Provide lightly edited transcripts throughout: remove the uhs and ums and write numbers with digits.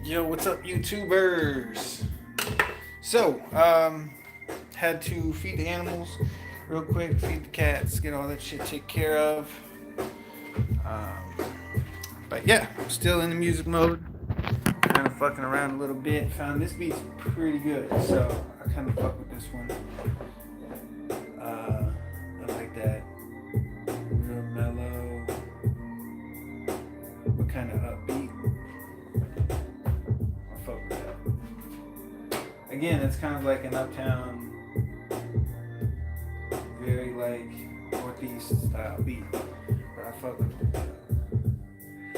Yo, what's up, YouTubers? So, had to feed the animals real quick, feed the cats, get all that shit taken care of. Um, but yeah, I'm still in the music mode, kind of fucking around a little bit. Found this beat's pretty good, so I kind of fuck with this one. I like that real mellow, but kind of upbeat. I fuck with that. Again, it's kind of like an uptown, very like northeast style beat, but I fuck with it.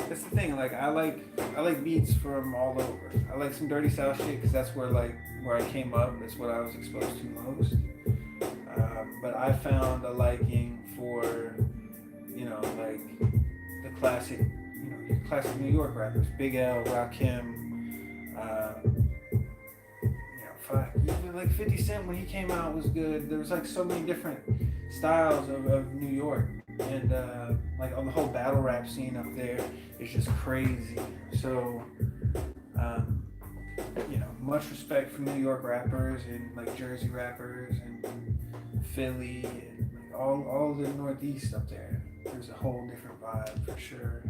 That's the thing. Like I like beats from all over. I like some dirty south shit because that's where I came up. That's what I was exposed to most. But I found a liking for like the classic your classic New York rappers, Big L, Rakim. Fuck, even like 50 Cent when he came out was good. There was like so many different styles of New York, and like on the whole battle rap scene up there is just crazy. So, much respect for New York rappers and like Jersey rappers and Philly and like all the Northeast up there. There's a whole different vibe for sure.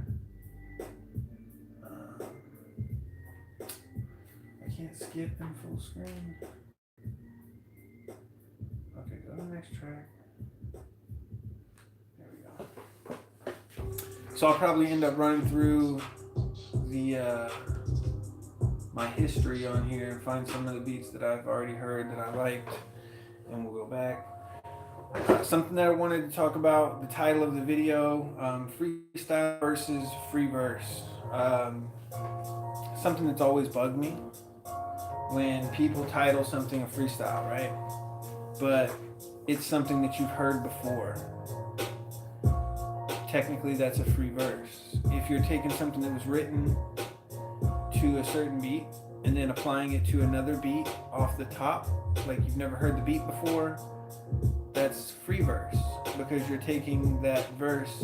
I can't skip in full screen. Okay, go to the next track. There we go. So I'll probably end up running through the my history on here and find some of the beats that I've already heard that I liked, and we'll go back. Something that I wanted to talk about, the title of the video, freestyle versus free verse. Something that's always bugged me when people title something a freestyle, right? But it's something that you've heard before. Technically, that's a free verse. If you're taking something that was written to a certain beat and then applying it to another beat off the top, like you've never heard the beat before, that's free verse because you're taking that verse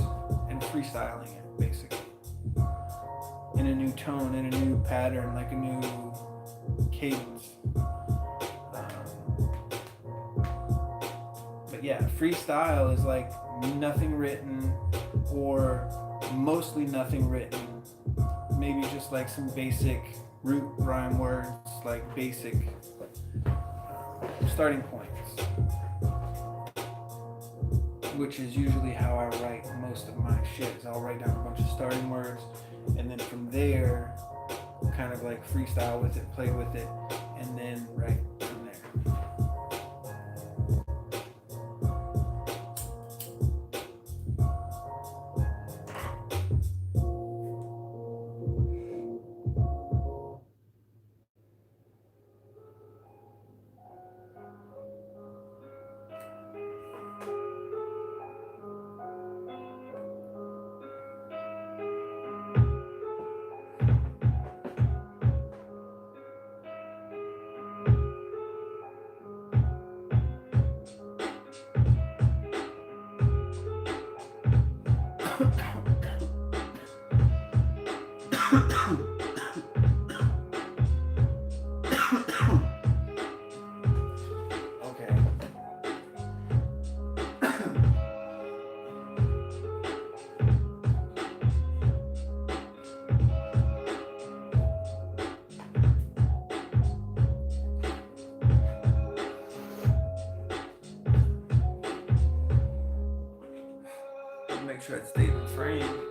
and freestyling it, basically, in a new tone, in a new pattern, like a new cadence. But yeah, freestyle is like nothing written or mostly nothing written. Maybe just like some basic root rhyme words, like basic starting points, which is usually how I write most of my shit. Is I'll write down a bunch of starting words, and then from there, kind of like freestyle with it, play with it, and then write from there. Make sure it stays in frame.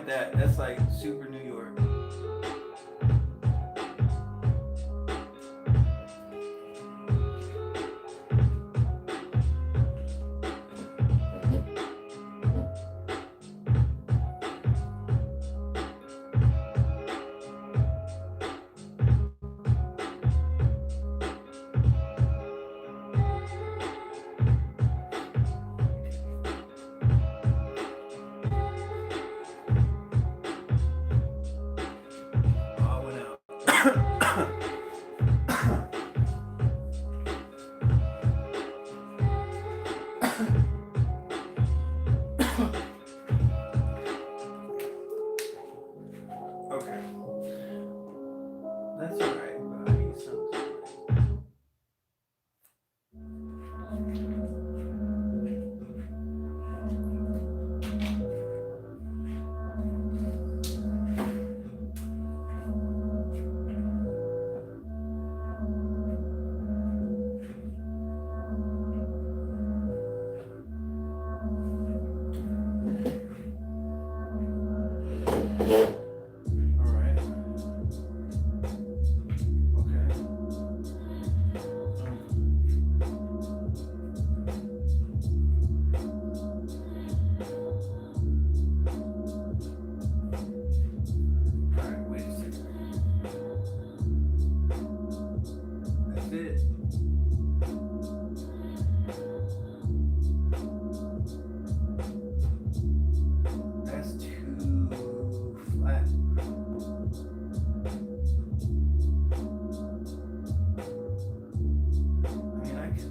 that. That's like super New York. Okay. That's alright, but I need something. Alright. Okay. Alright, wait a second. That's it. That's too flat. I mean, I can.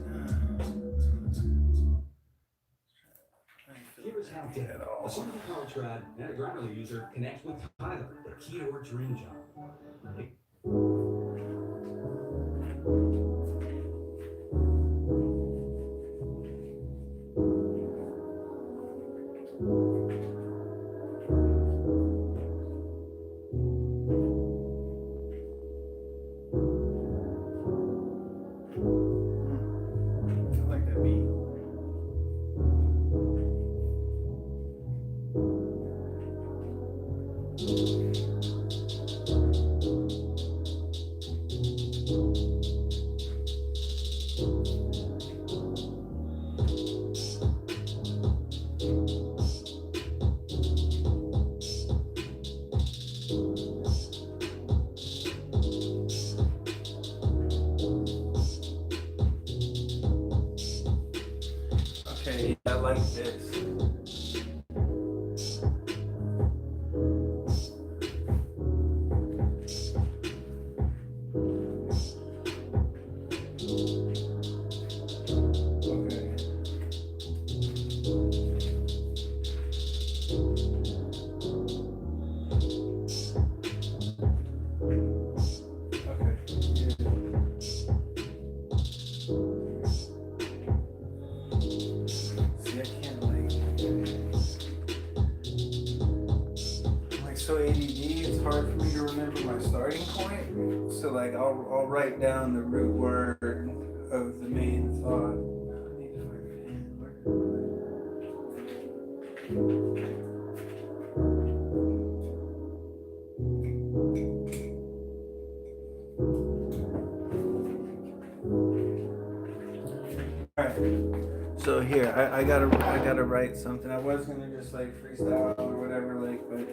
Here's how Dan, a single college grad and a Grammarly user, connect with Tyler, the key to her dream job. I like that beat. Okay, I like this. Okay. Okay. See, I can't like so ADD. It's hard for me to remember my starting point. So like I'll write down the root word of the main thought. I need to find a pen. Alright. So here, I gotta write something. I was gonna just like freestyle or whatever, like, but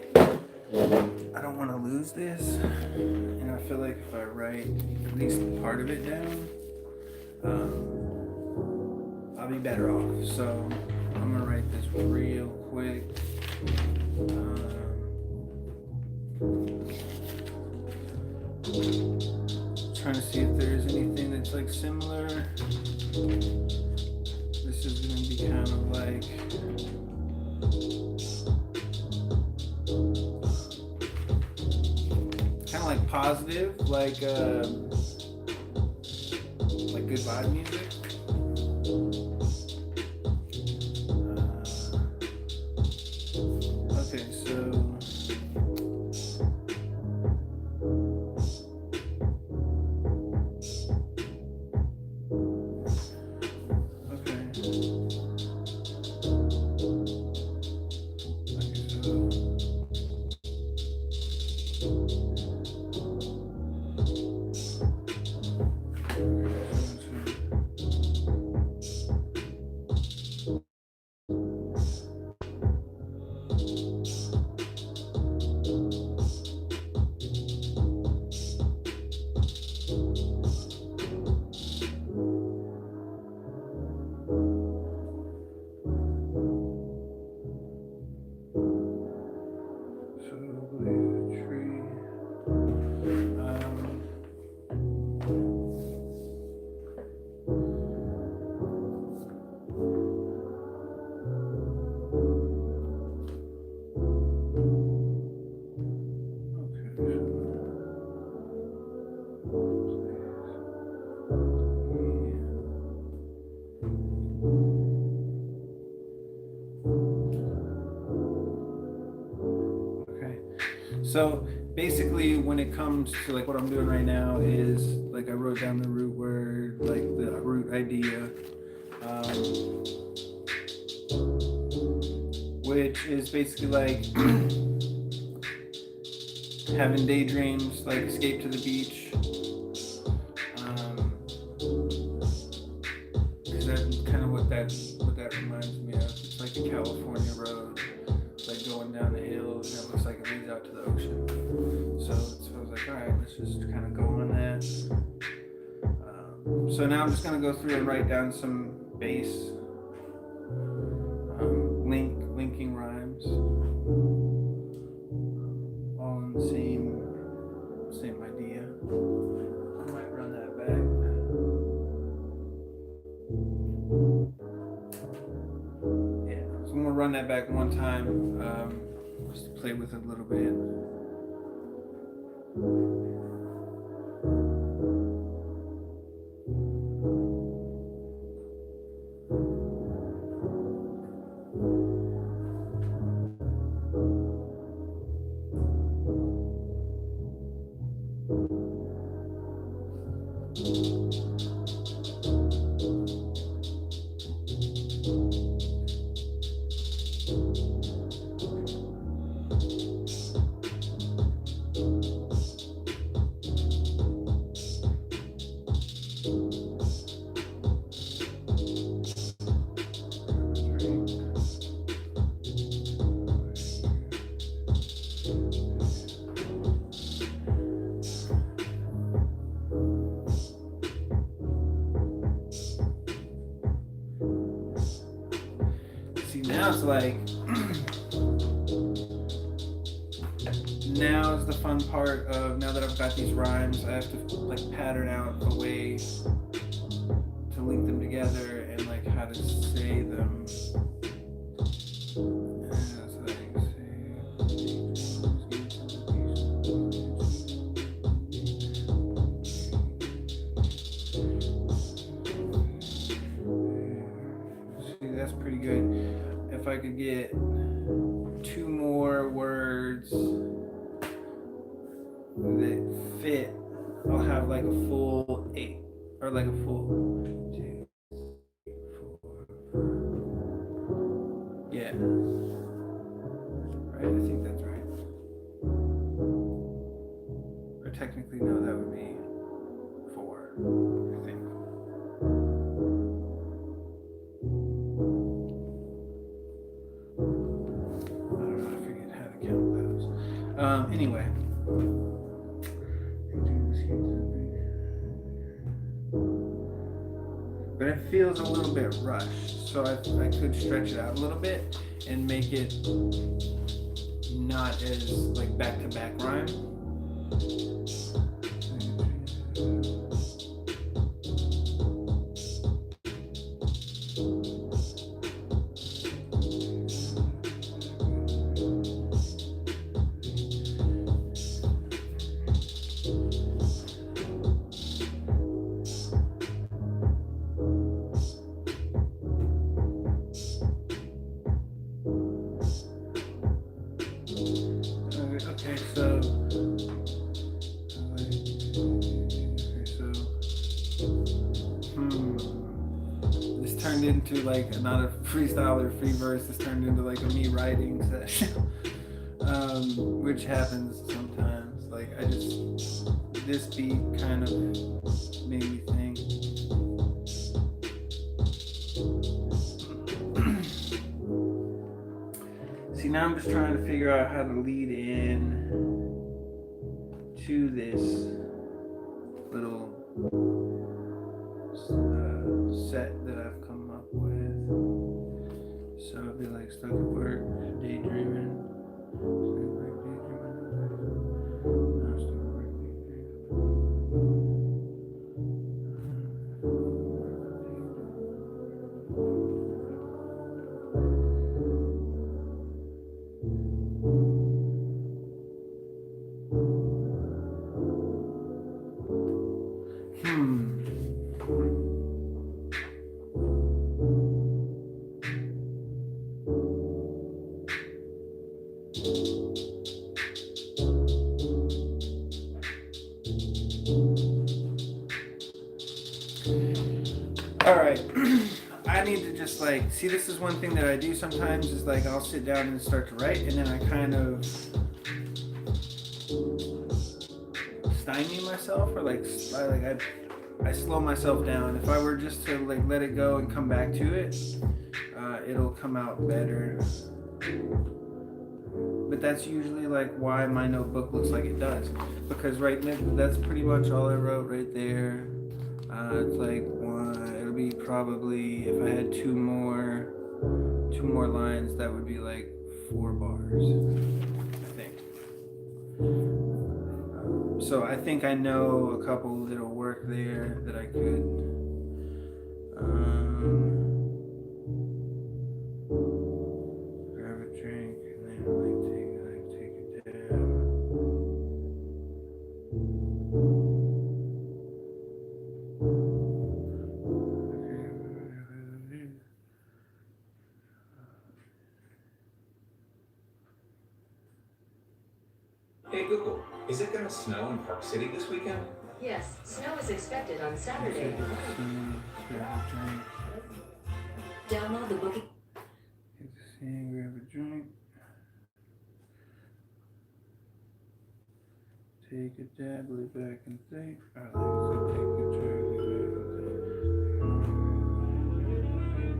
I don't want to lose this, and I feel like if I write at least part of it down, I'll be better off. So I'm gonna write this real quick. Trying to see if there's anything that's like similar. This is gonna be kind of like positive, like good vibe music. Okay, so So basically, when it comes to like what I'm doing right now is like I wrote down the root word, like the root idea, which is basically like having daydreams, like escape to the beach. Because that's kind of what that reminds me of. It's like a California road, like going down the hills, and it looks like it leads out to the ocean. So I was like, all right, let's just kind of go on that. So now I'm just gonna go through and write down some bass linking rhymes, all in the same idea. I might run that back. Yeah, so I'm gonna run that back one time, just to play with it a little bit. Now it's like, now is the fun part of, now that I've got these rhymes, I have to like pattern out a way to link them together and like how to say them. See, that's pretty good. If I could get 2 more words that fit, I'll have like a full 8, or like a full 2, 4. Yeah. Right, I think that's right. Or technically, no, that would be 4, I think. Anyway. But it feels a little bit rushed, so I could stretch it out a little bit and make it not as like back-to-back rhyme. This turned into like not a freestyle or free verse. This turned into like a me writing session, which happens sometimes. Like this beat kind of made me think. See, now I'm just trying to figure out how to lead in to this little set that I've come up with. So it'd be like stuck at work, daydreaming. like, see, this is one thing that I do sometimes is like I'll sit down and start to write, and then I kind of stymie myself, or like I slow myself down. If I were just to like let it go and come back to it, it'll come out better. But that's usually like why my notebook looks like it does, because right now that's pretty much all I wrote right there. It's like one. It'll be probably, if I had two more lines, that would be like 4 bars, I think. So I think I know a couple that'll work there that I could. Grab a drink and then take a dab. Hey Google, is it gonna snow in Park City this weekend? Yes, snow is expected on Saturday. Grab a drink. Download the booking. Hit the scene, grab a drink. Take a dab, lay back and think. I like to take a drink, lay back and think.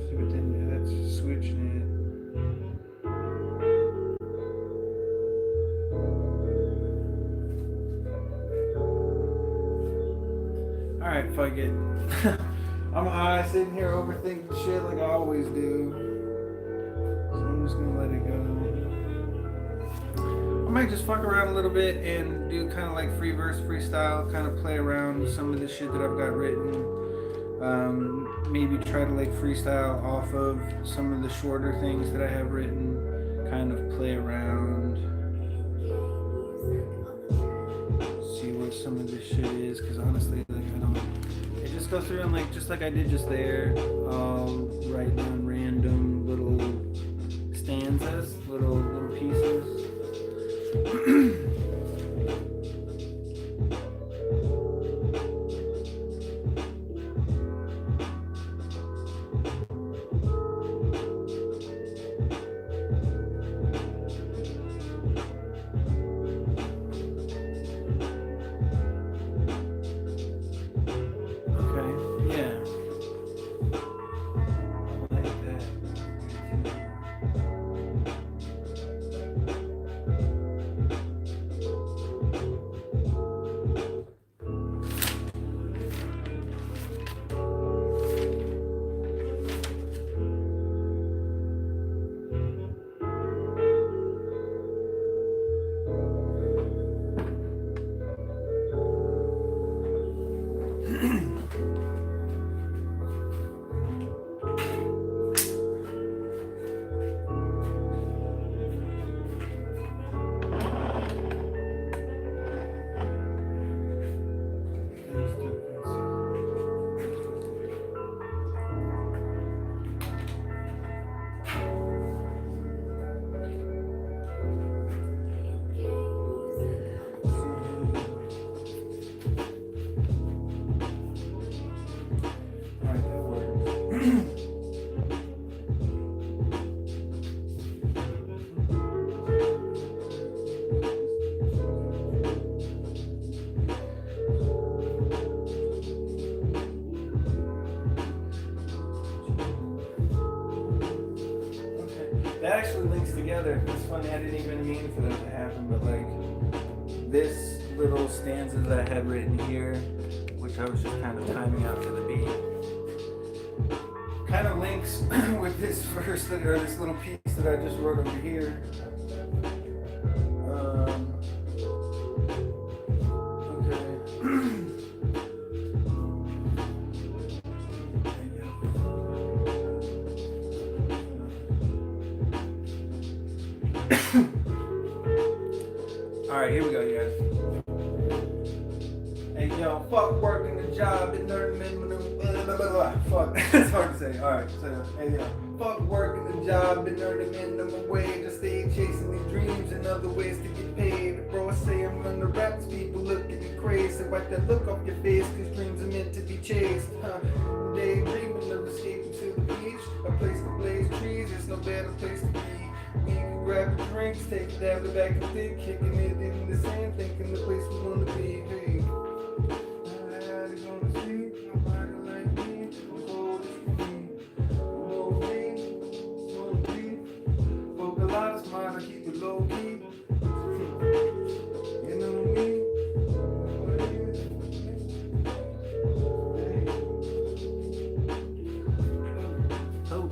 See what then, that's switching it. Alright, fuck it. I'm high, sitting here overthinking shit like I always do. So I'm just gonna let it go. I might just fuck around a little bit and do kind of like free verse freestyle, kind of play around with some of the shit that I've got written. Maybe try to like freestyle off of some of the shorter things that I have written, kind of play around, see what some of this shit is, because honestly, like, I don't, it just go through and like, just like I did just there, write down random little stanzas, little pieces. That actually links together. It's funny, I didn't even mean for that to happen, but like this little stanza that I had written here, which I was just kind of timing out to the beat, kind of links with this verse that, or this little piece that I just wrote over here. Alright, here we go, guys. Hey, yo, fuck working the job and earn minimum. Fuck, it's hard to say. Alright, so, hey, yeah. Fuck working a job and earning minimum wage. I stay chasing these dreams and other ways to get paid. Bro, I say I'm gonna rap, people look at me crazy. Wipe that look off your face, cause dreams are meant to be chased. Daydreaming of escaping to the beach. A place to blaze trees, there's no better place to be. We can grab a drink, take a dab back and think, kicking it in the sand, thinking the place we wanna be. Hey, nobody's gonna see, nobody like me. I'm cold as me. Folk a lot of smiles, I keep it low key. You know what I mean? Oh.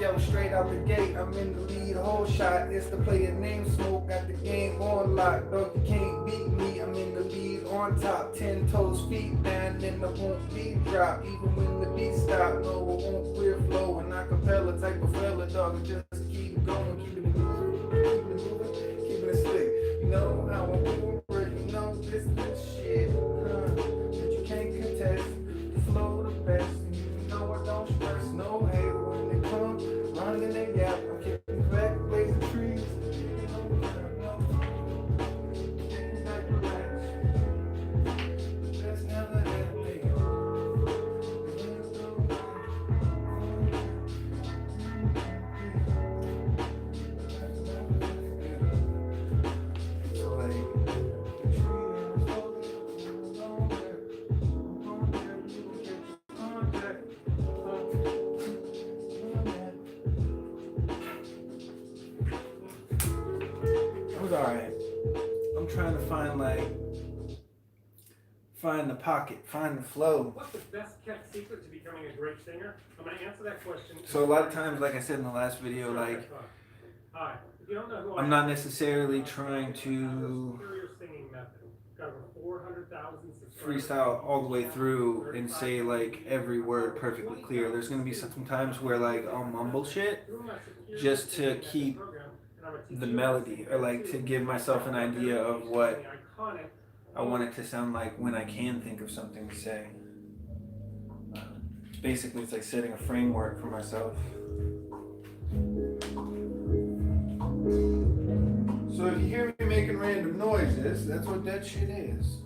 Yo, straight out the gate, I'm in the lead, whole shot. It's the player name Smoke, got the game on lock. Dog, you can't beat me, I'm in the lead on top. 10 toes, feet down, and I won't be dropped. Even when the beat stop, no, I won't queer flow. And acapella type of fella, dog, just keep going, keeping it moving, keeping it slick. You know how I'm moving, you know this shit, that you can't contest. The flow the best, you know I don't stress, no hate when they come. Running and yap, I'm kicking back, blazing trees. Kicking back, relax. That's never happening. So alright. I'm trying to find the pocket, find the flow. What's the best kept secret to becoming a great singer? I'm going to answer that question. So a lot of times, like I said in the last video, like Hi. If you don't know who I'm not necessarily trying to superior singing method. Got over 400,000 subscribers. freestyle all the way through and say like every word perfectly clear. There's gonna be some times where like I'll mumble shit just to keep the melody, or like to give myself an idea of what I want it to sound like when I can think of something to say. Basically, it's like setting a framework for myself. So if you hear me making random noises, that's what that shit is.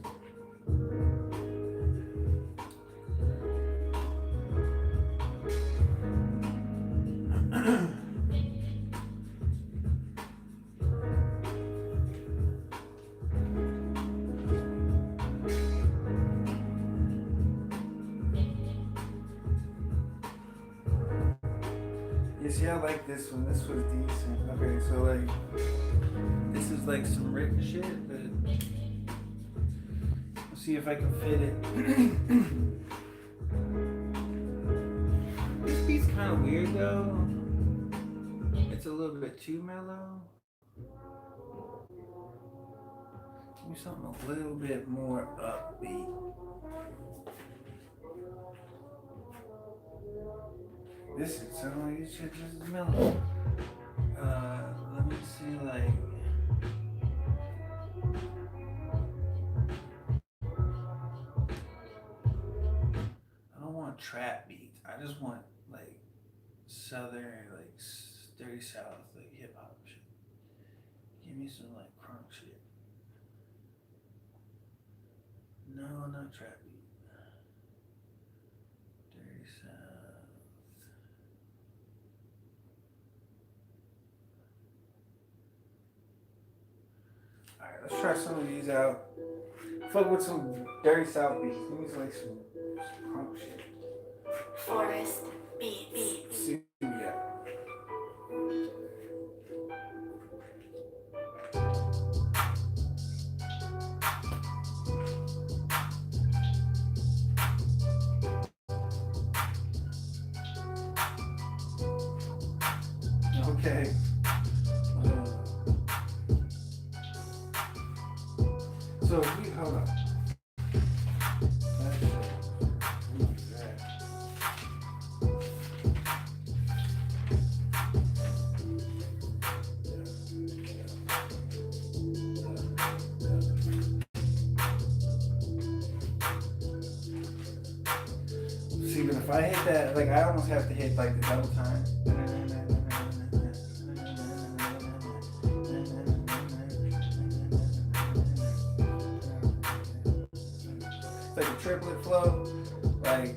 You see, I like this one. This was decent. Okay, so like, this is like some written shit, but we'll see if I can fit it. This beat's kind of weird though. It's a little bit too mellow. Give me something a little bit more upbeat. This is sound like this shit just is mellow. Let me see, like. I don't want trap beats. I just want like southern, like dirty south, like hip hop shit. Give me some like crunk shit. No, not trap beat. Dirty south. Alright, let's try some of these out. Fuck with some dirty south beats. Give me like some crunk shit. Forest Beats. See what we got. Okay. So we but if I hit that, like I almost have to hit like the double time. It's like a triplet flow, like.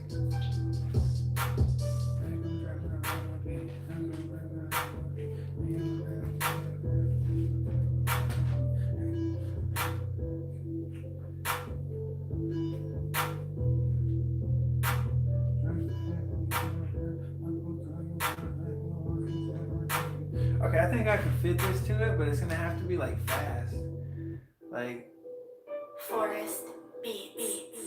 Okay, I think I could fit this to it, but it's gonna have to be like fast. Like Forest beats.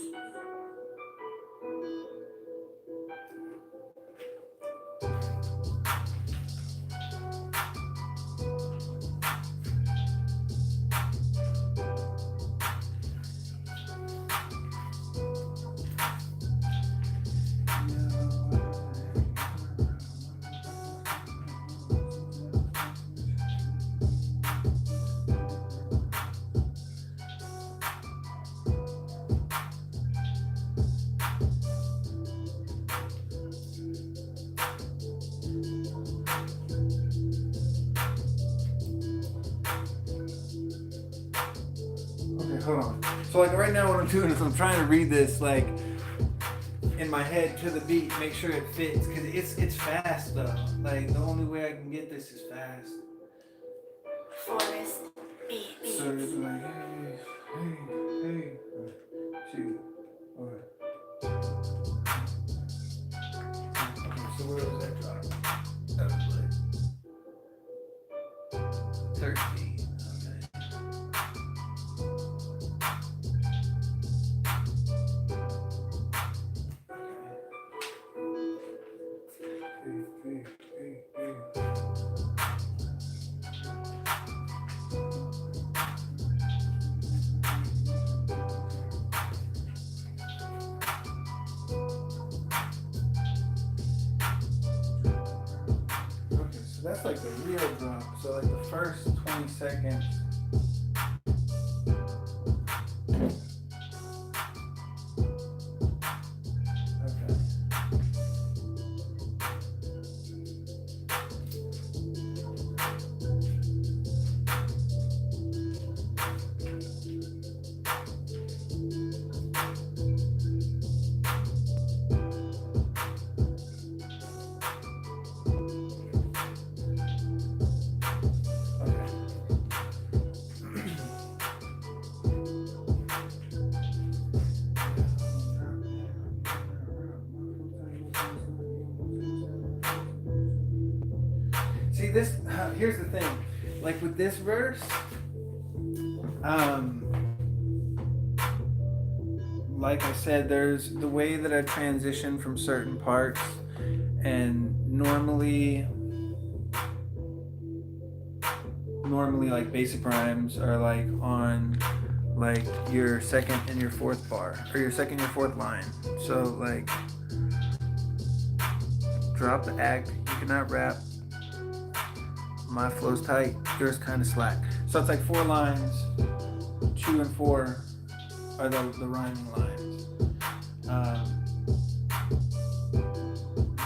okay, hold on. So like right now what I'm doing is I'm trying to read this like in my head to the beat, make sure it fits, cause it's fast though. Like the only way I can get this is fast. Forest beats. So it's like hey, shoot. Okay. So where was that drop? That was like 13. That's like the real drop. So like the first 20 seconds. Okay. See this, here's the thing, like with this verse, like I said, there's the way that I transition from certain parts, and normally like basic rhymes are like on like your second and your fourth bar, or your second and your fourth line. So like drop the act, you cannot rap, my flow's tight, yours kind of slack. So it's like 4 lines, 2 and 4 are the rhyming lines.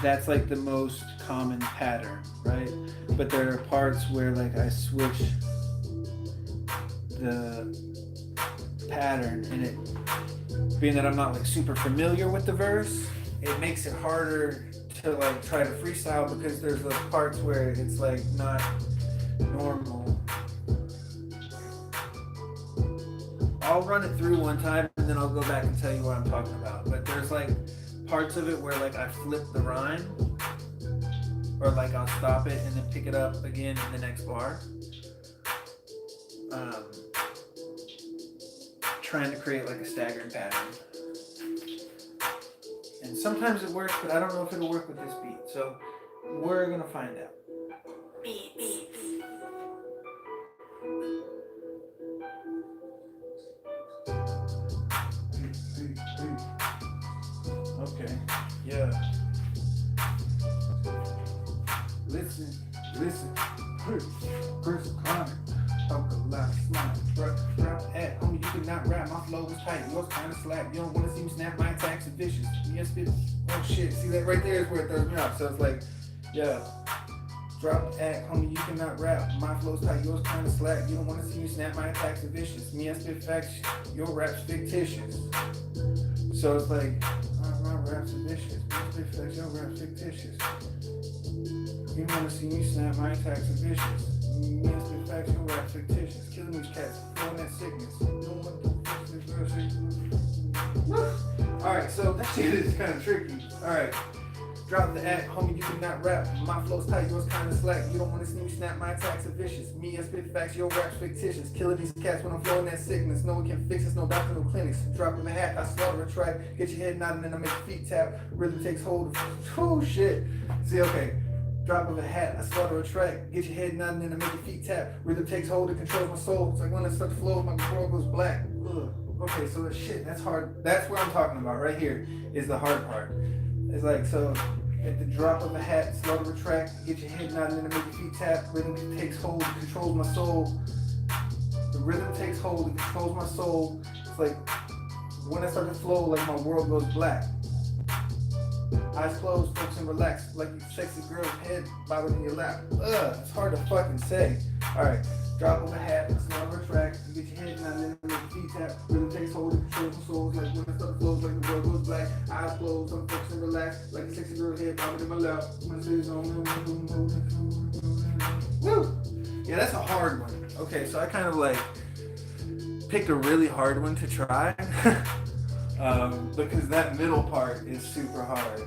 That's like the most common pattern, right? But there are parts where like I switch the pattern, and it, being that I'm not like super familiar with the verse, it makes it harder to like try to freestyle, because there's those parts where it's like not normal. I'll run it through one time and then I'll go back and tell you what I'm talking about. But there's like parts of it where like I flip the rhyme, or like I'll stop it and then pick it up again in the next bar. Trying to create like a staggering pattern. And sometimes it works, but I don't know if it'll work with this beat. So we're gonna find out. Beats. Okay, yeah. Listen, Chris Connor, talk a lot of slime. Rap at, homie, you cannot rap, my flow is tight, yours kinda slack. You don't wanna see me snap, my attacks are vicious. You me and spit. Oh shit, see that right there is where it throws me off. So it's like, yeah. Drop the act, homie, you cannot rap. My flow's tight, yours kinda slack. You don't wanna see me snap, my attacks are vicious. Me, I spit facts, your rap's fictitious. So it's like, my raps are vicious. Me, I spit facts, your rap's fictitious. You don't wanna see me snap, my attacks are vicious. Me, I spit facts, your rap's fictitious. Killing these cats, feeling that sickness. You don't want to fix this girl shit. Alright, so that shit is kinda tricky. Alright. Drop the act, homie, you cannot rap. My flow's tight, yours kinda slack. You don't wanna see me snap, my attacks are vicious. Me, I spit facts, your rap's fictitious. Killing these cats when I'm flowing that sickness. No one can fix this, no doctor, no clinics. Drop in the hat, I slaughter a track. Get your head nodding and I make your feet tap. Rhythm takes hold of, oh shit. See, okay. Drop of a hat, I slaughter a track. Get your head nodding and I make your feet tap. Rhythm takes hold and controls my soul. It's like when I start to flow, my world goes black. Ugh. Okay, so shit, that's hard. That's what I'm talking about right here is the hard part. It's like, so at the drop of a hat, slaughter a track, get your head nodding and make your feet tap. Rhythm takes hold, and controls my soul. The rhythm takes hold and controls my soul. It's like when I start to flow, like my world goes black. Eyes closed, focus and relax, like you sexy girl's head bobbing in your lap. Ugh, it's hard to fucking say. Alright, drop of a hat, slaughter a track, get your head nodding and make your feet tap. Rhythm takes hold and controls my soul. Like when I start to flow, like the world goes black. Eyes closed, I'm focused and relaxed, like a sexy girl's head bobbing in my lap. Woo! Yeah, that's a hard one. Okay, so I kind of like picked a really hard one to try. Because that middle part is super hard.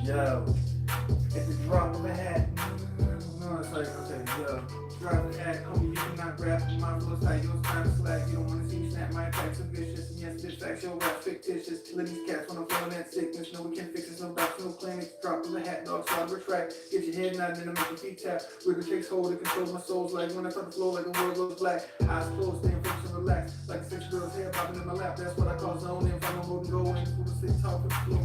Yo, at the drop of a hat. No, it's like, okay, yo. Drop the hat, homie, you cannot rap. My flow's tight, yours kinda slack. You don't wanna see me snap, my attacks are vicious. Yes, spit facts, your rap's fictitious. Killing these cats when I'm feeling that sickness. No, we can't fix this, no doctor, no clinics. Drop of the hat, dog, slaughter a track. Get your head nodding and I make your feet tap. Rhythm takes hold and controls my soul. Like when I start to flow, like the world goes black. Eyes closed, staying focused and relaxed. Like a sexy girl's hair bobbing in my lap. That's what I call zoning. If I'm a mode and go in, full of sick talk with the flow.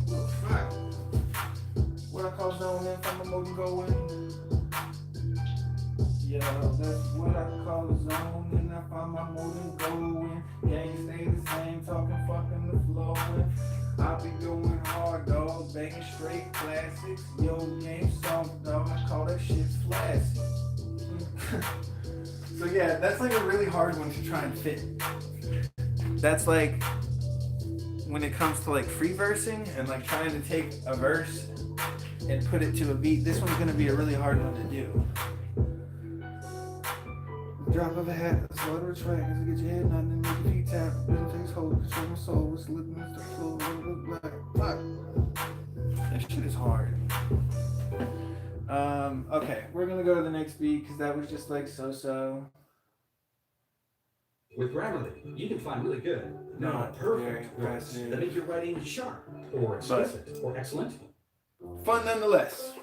What I call zoning. If I'm a mode and go in. Yeah, that's what I call a zone, and I find my mode and going. Gang stay the same, talking fucking the flowing. I be going hard, dog, banging straight classics. Yo, game soft, dog, I call that shit flashy. So yeah, that's like a really hard one to try and fit. That's like when it comes to like free versing and like trying to take a verse and put it to a beat. This one's gonna be a really hard one to do. Drop of a hat, slaughter a track, as you get your head nodding and make your feet tap. Rhythm takes hold, control my soul, it's looking at the flow, look black. Fuck. That shit is hard. Okay, we're gonna go to the next beat because that was just like so. With Grammarly, you can find really good, No, not very perfect words impressive. that make your writing sharp, or explicit, or excellent. Fun nonetheless.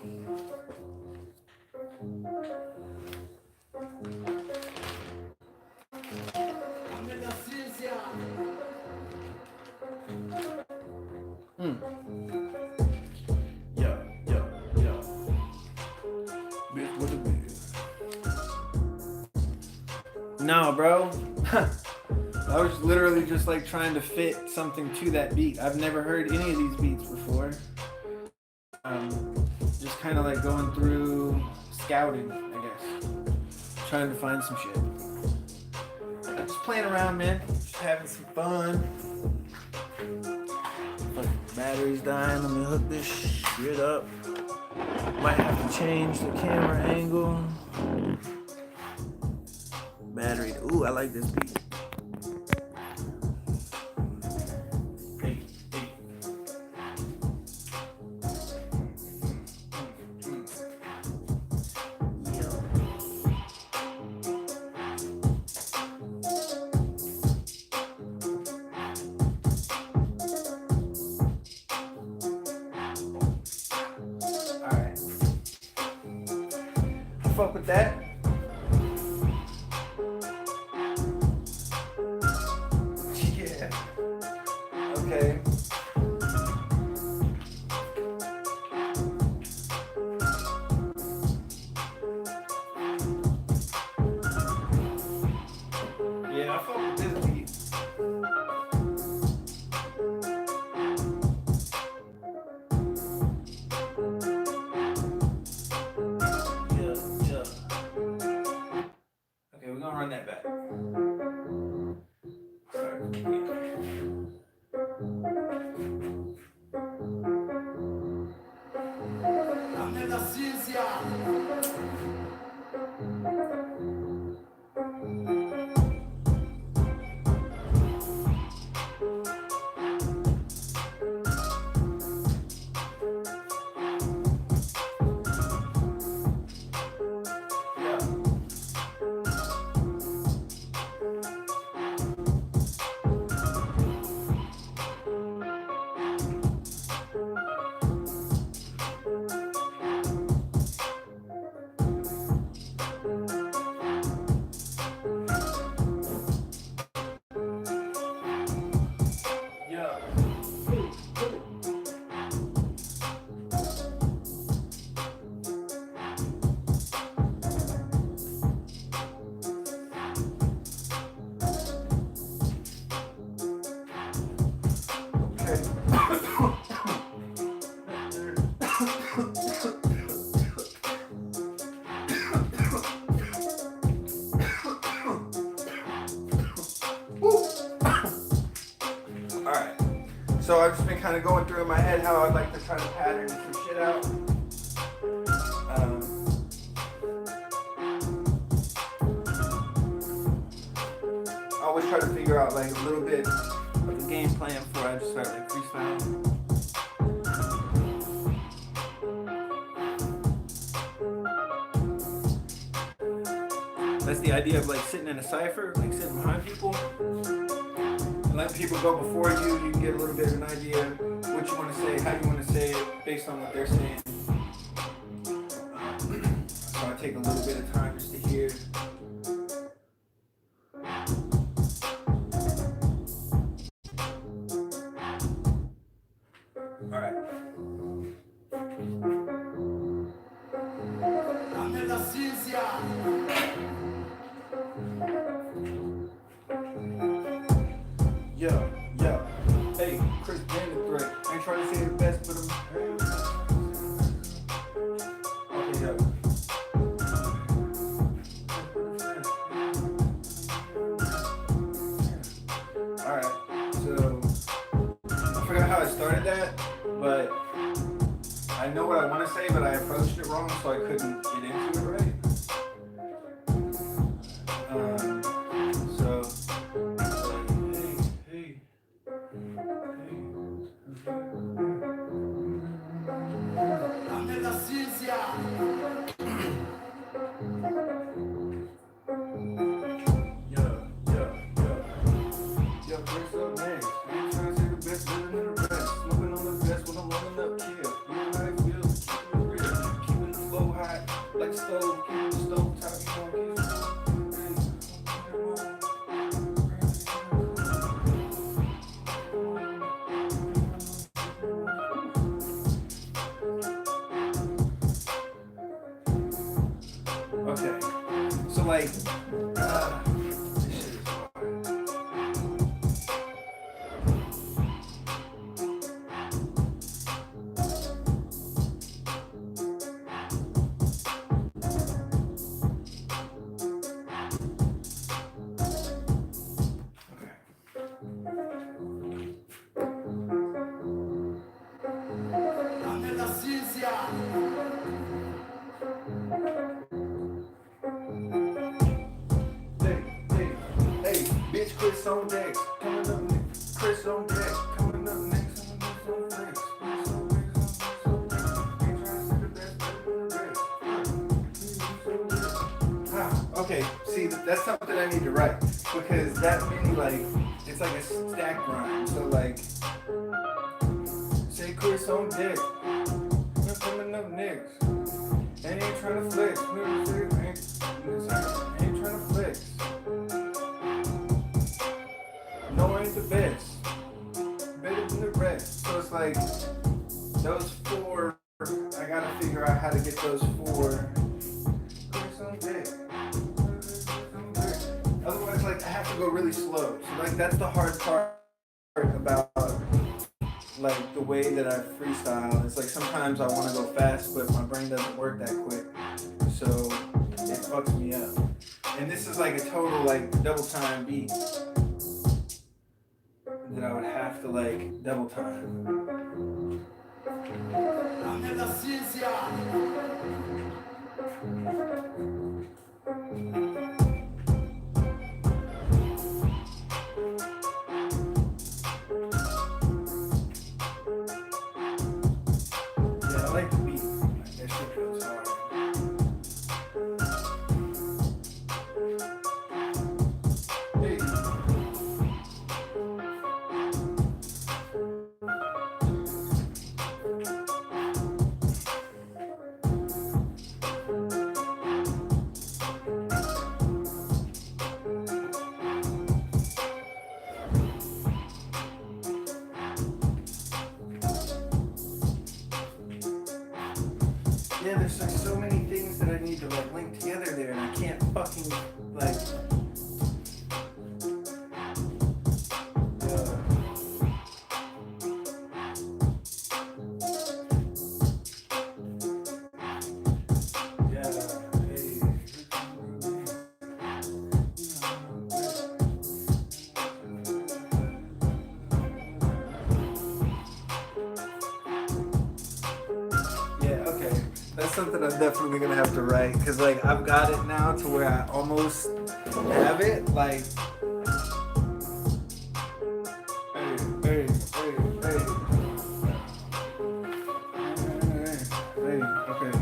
Yo. Bitch, what it is. No, bro. I was literally just like trying to fit something to that beat. I've never heard any of these beats before. Just kind of like going through scouting, I guess. Trying to find some shit. Just playing around, man. Just having some fun. Fucking battery's dying. Let me hook this shit up. Might have to change the camera angle. Battery. Ooh, I like this beat. Hey. Alright. Fuck with that. Yeah. Okay. Yeah, I fuck with this beat. So I've just been kind of going through in my head how I'd like to try to pattern some shit out. I always try to figure out like a little bit of the game plan before I just start like freestyling. That's the idea of like sitting in a cipher, like sitting behind people and letting people go before you. You can get a little bit of an idea what you want to say, how you want to say it based on what they're saying. So I take a little bit of time just to hear. All right. Yo, hey, Chris Brandon threat. I ain't trying to say the best, but I'm. Okay, yo. Alright, so I forgot how I started that, but I know what I want to say, but I approached it wrong, so I couldn't get into it right. So. Yo, Chris up next. I ain't trying to say the best, better than the rest. Smoking on the best when I'm rolling up kill. You know how it feels, keeping it real. Keeping the flow hot, like stove. Keeping the stove top, you know, okay, so like, this shit is hard. Hey, bitch, Chris on deck. Coming up next. Chris on deck. Coming up next. Chris on flex. Chris on flex. Ain't trying to say the best, better than the rest. Ah, okay, see, that's something I need to write. Because that many, like, it's like a stack rhyme. So, like, say Chris on deck. We're coming up next. And ain't trying to flex. Ain't trying to flex. No, ain't the best. Better than the rest. So it's like those four. I gotta figure out how to get those four. Otherwise, like I have to go really slow. So like that's the hard part about like the way that I freestyle. It's like sometimes I want to go fast, but my brain doesn't work that quick. So it fucks me up. And this is like a total like double time beat that I would have to like double time. Yeah, I like the beat. Like, that shit goes hard. Hey. That's something I'm definitely gonna have to write because like I've got it now to where I almost have it. Like, hey, okay.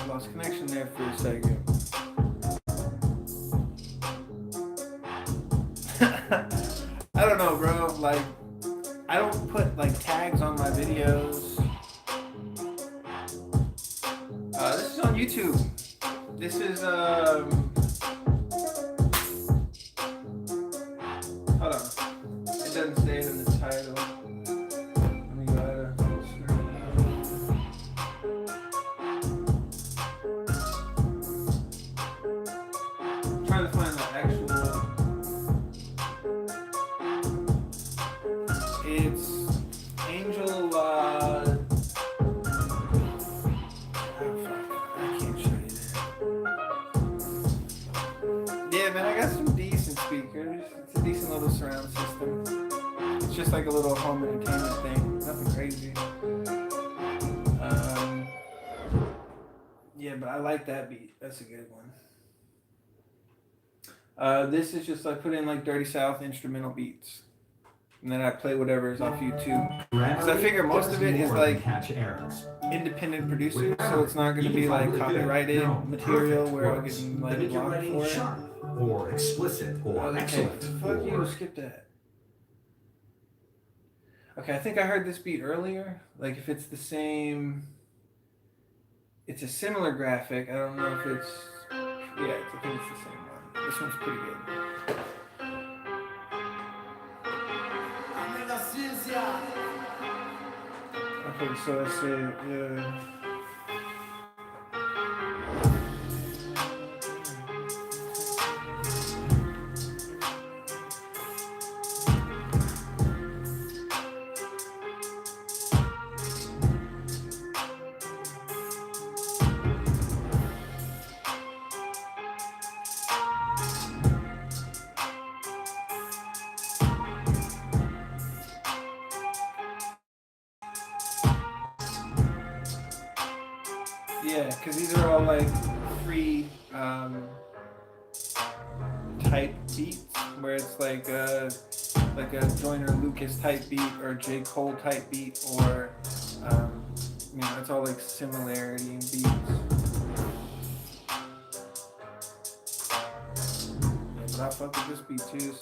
Lost connection there for a second. I don't know, bro. Like, I don't put like tags on my videos. This is on YouTube. This is hold on. It doesn't say it in the title. Let me go ahead and trying to find the actual. It's Angel. Oh, fuck. I can't show you that. Yeah, man, I got some decent speakers. It's a decent little surround system. It's just like a little home entertainment thing. Nothing crazy. Yeah, but I like that beat. That's a good one. This is just like put in like Dirty South instrumental beats. And then I play whatever is off YouTube. Because I figure most of it is like independent producers, so it's not going to be like copyrighted material where I'll get like blocked for it. Or explicit or excellent. Fuck you, skip that. Okay, I think I heard this beat earlier. Like if it's the same, it's a similar graphic. I don't know if it's, yeah, I think it's the same one. This one's pretty good. Okay, so I say, yeah. Yeah, because these are all like free type beats where it's like a Joyner Lucas type beat or J. Cole type beat or you know, it's all like similarity in beats. Yeah, but I fuck with this beat too.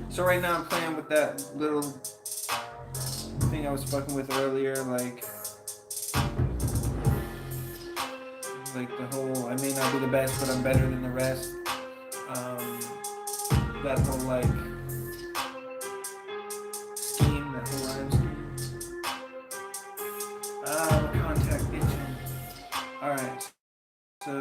So right now I'm playing with that little thing I was fucking with earlier, like the whole I may not be the best but I'm better than the rest, that whole like scheme, that whole rhyme scheme. My contact itching. Alright, so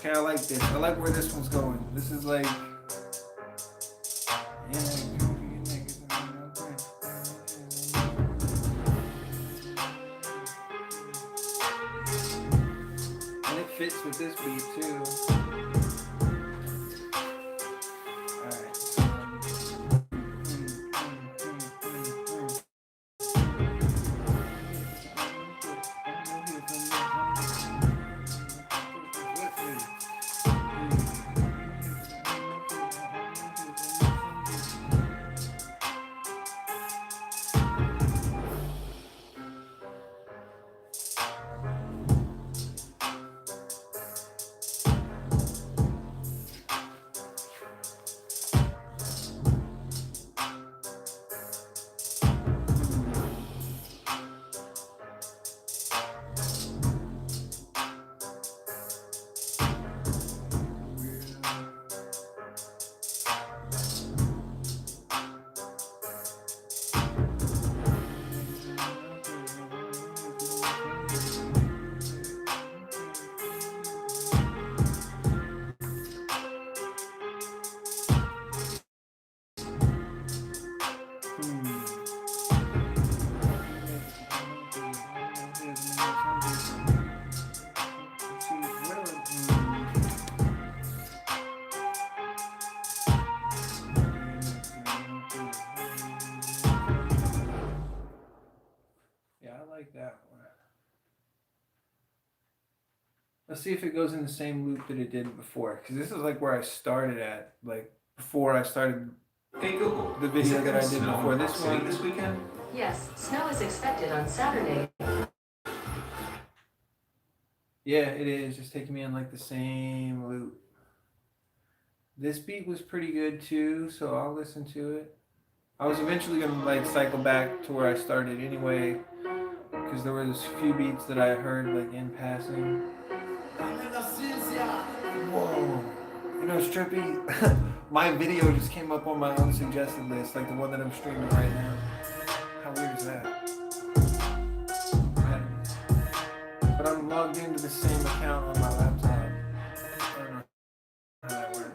Okay, I like this. I like where this one's going. This is like, and it fits with this beat too. Alright. Yeah, I like that one. Let's see if it goes in the same loop that it did before, because this is like where I started at, like before I started Hey Google, the is video it that gonna I did snow before in this Park City one. this weekend? Yes, snow is expected on Saturday. Yeah, it is. Just taking me on like the same loop. This beat was pretty good too, so I'll listen to it. I was eventually gonna like cycle back to where I started anyway, because there was a few beats that I heard like in passing. Whoa, you know, Strippy, my video just came up on my own suggested list, like the one that I'm streaming right now. How weird is that? But I'm logged into the same account on my laptop. I don't know how that works,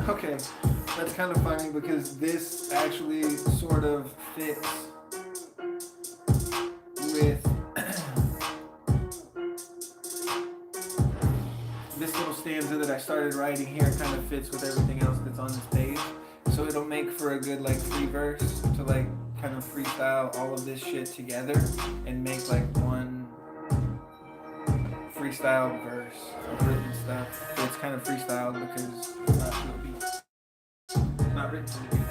okay, that's kind of funny because this actually sort of fits with this little stanza that I started writing here. Kind of fits with everything else that's on this page, so it'll make for a good like free verse to like kind of freestyle all of this shit together and make like one freestyle verse of written stuff. But it's kind of freestyled because it's not to a beat. Not written to the beat.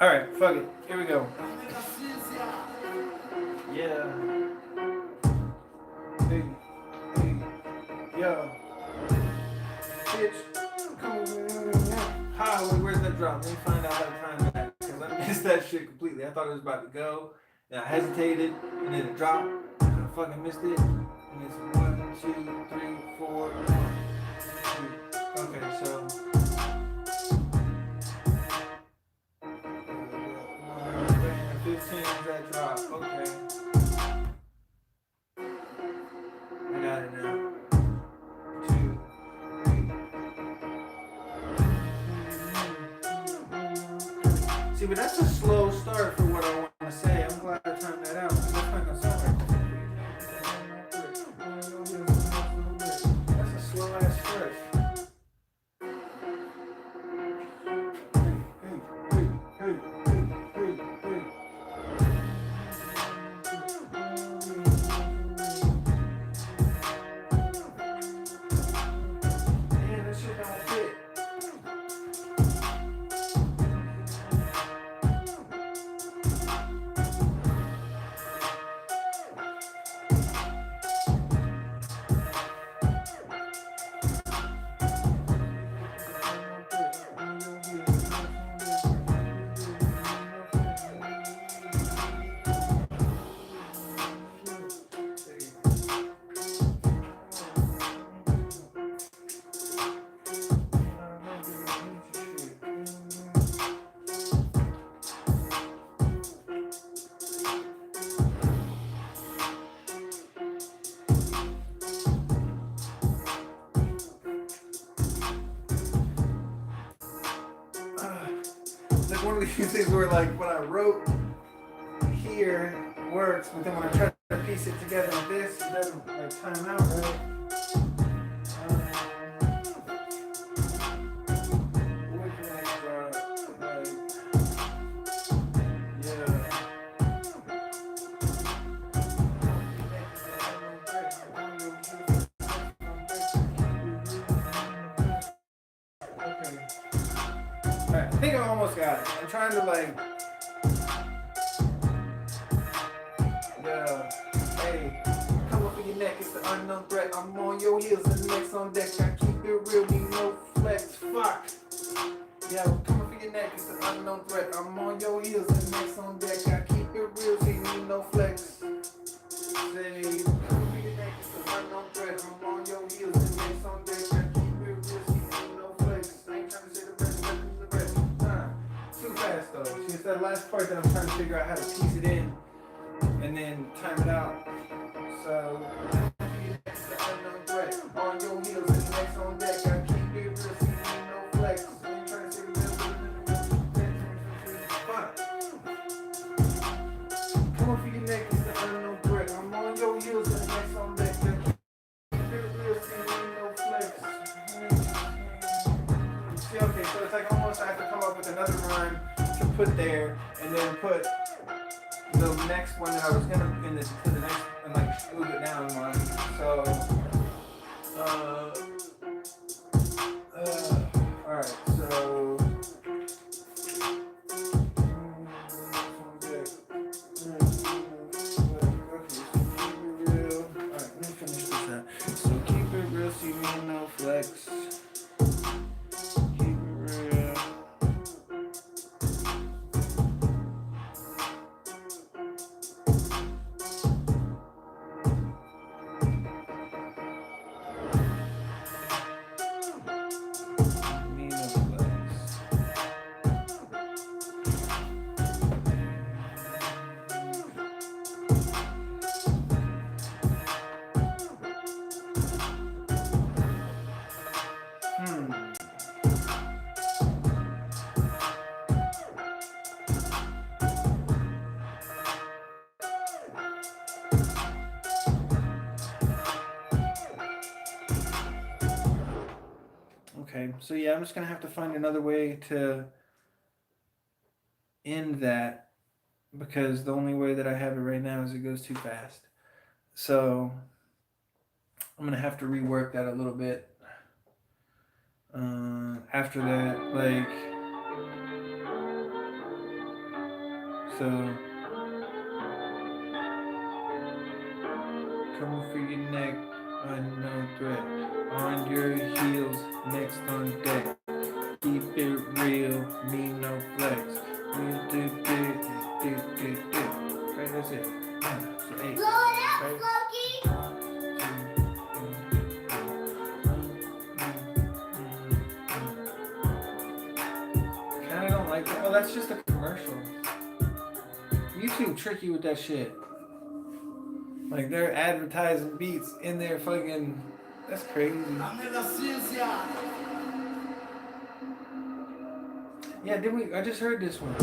Alright, fuck it. Here we go. Yeah. Hey, hey, yo. Bitch, come on. How, where's that drop? Let me find out how to time that. Because I missed that shit completely. I thought it was about to go. Then I hesitated, and then it dropped. And I fucking missed it. And it's 1, 2, 3, 4, 1, 2. Okay, so. 15 is that drop. Okay. I got it now. 2, 3. See, but that's a slow start for what I want to say. I'm glad I timed that out. That's not gonna sound right. That's a slow ass start. of these things where like when I wrote here works, but then when I try to piece it together with this, it doesn't like time out right. What can I start? Like, okay. Alright, I think I almost got it. I'm trying to like, yeah, hey, come up for your neck, it's the unknown threat. I'm on your heels and next on deck. I keep it real, me no flex. Fuck. Yeah, come up for your neck, it's the unknown threat. I'm on your heels and next on deck. I keep it real, see me no flex. Say, come up for your neck, it's the unknown threat. I'm on your heels and next on deck. I keep it real, see me no flex. I ain't trying to say the rest, but the rest. Too fast though. See, it's that last part that I'm trying to figure out how to piece it in and then time it out. So, next the unknown threat. On your heels and next on deck. I keep it real, see me no flex. I ain't trying to say the rest, but come on for your neck, it's the unknown threat. I'm on your heels and next on deck. I keep it real, see me no flex. See, okay, so it's like almost I have to come up with another rhyme to put there, and then put the next one that I was gonna in this to the next, and like move it down one. So, all right, so. Okay, so keep it real. All right, let me finish this out. So keep it real, see me no flex. Keep it real. Me no flex. Okay, so yeah, I'm just gonna have to find another way to end that because the only way that I have it right now is it goes too fast. So I'm gonna have to rework that a little bit. After that, like, so come for your neck, unknown threat. On your heels, next on deck. Keep it real, me no flex. We do. Right, that's it. So 8. Blow it up, Right? Loki! Kinda don't like that. Oh, that's just a commercial. YouTube tricky with that shit. Like they're advertising beats in their fucking. That's crazy. Yeah, did we? I just heard this one.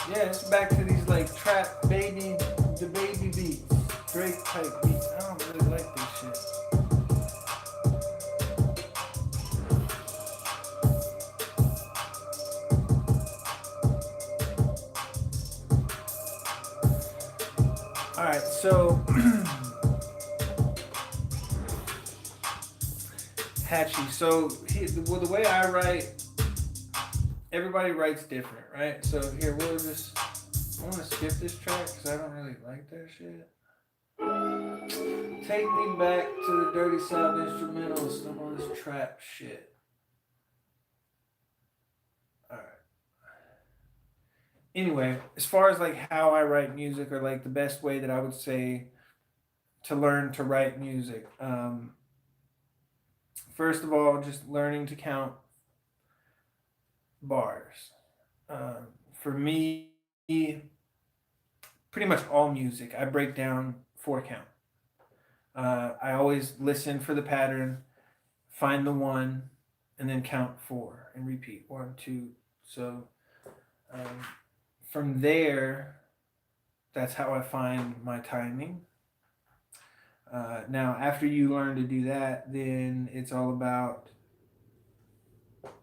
Yeah, it's back to these like trap baby, the baby beats, Drake type beats. I don't really like this shit. All right, so Hatchy. So well, the way I write, everybody writes different, right? So here we'll just. I want to skip this track because I don't really like that shit. Take me back to the Dirty South instrumentals. I'm on this trap shit. Alright. Anyway, as far as like how I write music or like the best way that I would say to learn to write music. First of all, just learning to count bars. For me, pretty much all music, I break down 4 count. I always listen for the pattern, find the one, and then count 4 and repeat 1, 2, So from there, that's how I find my timing. Now, after you learn to do that, then it's all about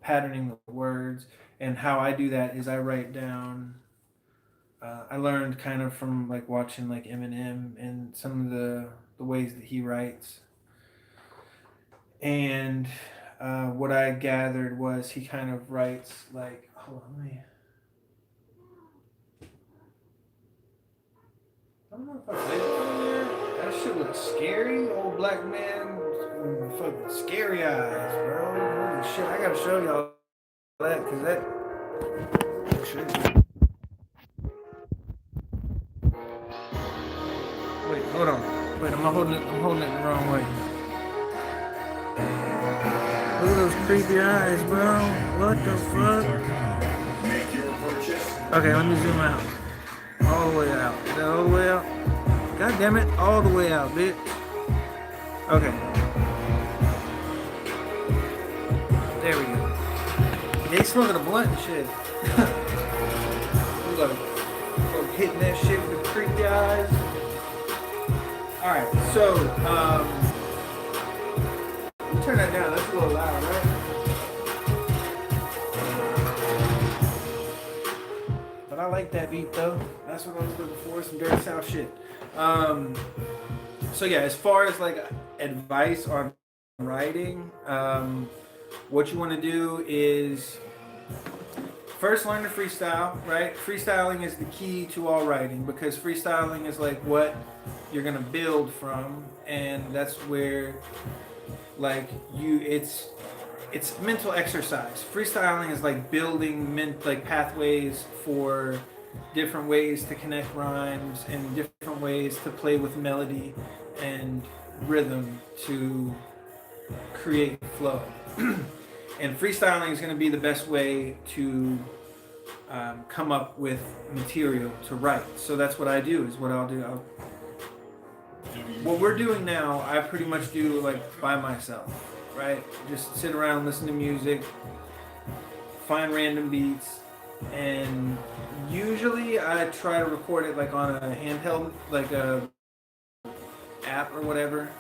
patterning the words. And how I do that is I write down. I learned kind of from like watching like Eminem and some of the ways that he writes. And what I gathered was he kind of writes like, hold on, let me. I don't know if I played it on there. That shit looks scary. Old black man, fucking scary eyes, bro. Holy shit, I gotta show y'all that because that shit. Wait, hold on. Wait, I'm holding it the wrong way. Look at those creepy eyes, bro. What the fuck? Okay, let me zoom out. All the way out. Is that all the way out? God damn it, all the way out, bitch. Okay. There we go. Yeah, he's smoking a blunt and shit. He's like hitting that shit with the creepy eyes. Alright, so, turn that down, that's a little loud, right? But I like that beat though. That's what I was looking for, some dirty south shit. So yeah, as far as like advice on writing, what you want to do is first learn to freestyle, right? Freestyling is the key to all writing because freestyling is like what you're gonna build from, and that's where like it's mental exercise. Freestyling is like building like pathways for different ways to connect rhymes and different ways to play with melody and rhythm to create flow. And freestyling is going to be the best way to come up with material to write. So that's what I do. Is what I'll do. What we're doing now, I pretty much do like by myself, right? Just sit around, listen to music, find random beats, and usually I try to record it like on a handheld, like a app or whatever.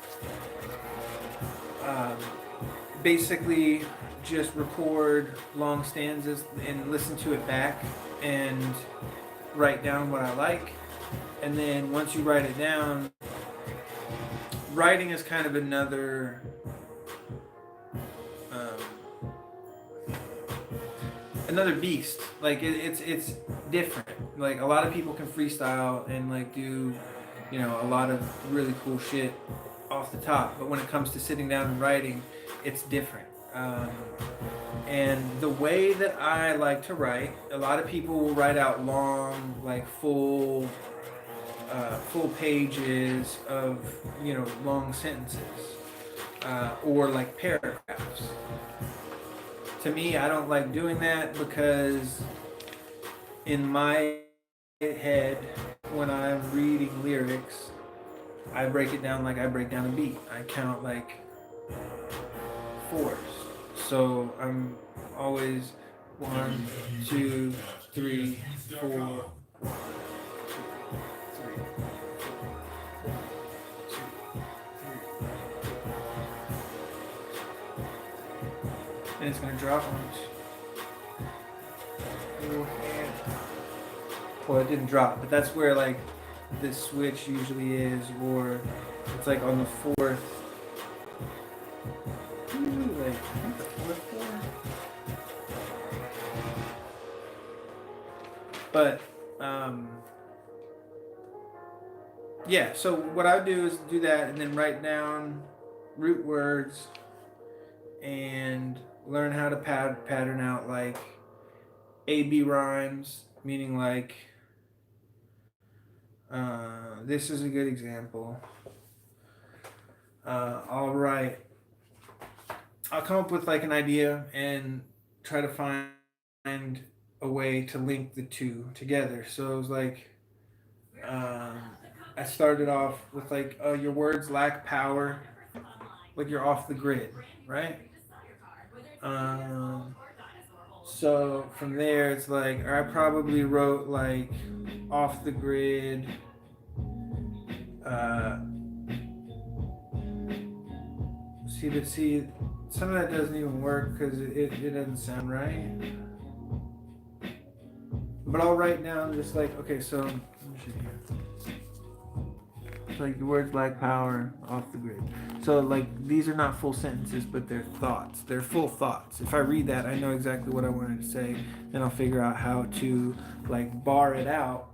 Basically, just record long stanzas and listen to it back and write down what I like. And then once you write it down, writing is kind of another beast. Like it's different. Like a lot of people can freestyle and like do, a lot of really cool shit off the top. But when it comes to sitting down and writing, it's different. And the way that I like to write, a lot of people will write out long, like full pages of long sentences or like paragraphs. To me, I don't like doing that because in my head, when I'm reading lyrics, I break it down like I break down a beat. I count like fours. So I'm always 1, 2, 3, 4. And it's gonna drop on it. Well, it didn't drop, but that's where like this switch usually is, or it's like on the fourth. Usually like I think the fourth four. But yeah. So what I would do is do that, and then write down root words and learn how to pattern out like A-B rhymes, meaning like this is a good example. I'll come up with like an idea and try to find a way to link the two together. So it was like I started off with like your words lack power, like you're off the grid, right? So from there, it's like, or I probably wrote like off the grid. Uh, see, some of that doesn't even work because it doesn't sound right. But I'll write down just like, okay, so let me see here. It's like the words Black Power off the grid. So like these are not full sentences, but they're thoughts. They're full thoughts. If I read that, I know exactly what I wanted to say. Then I'll figure out how to like bar it out.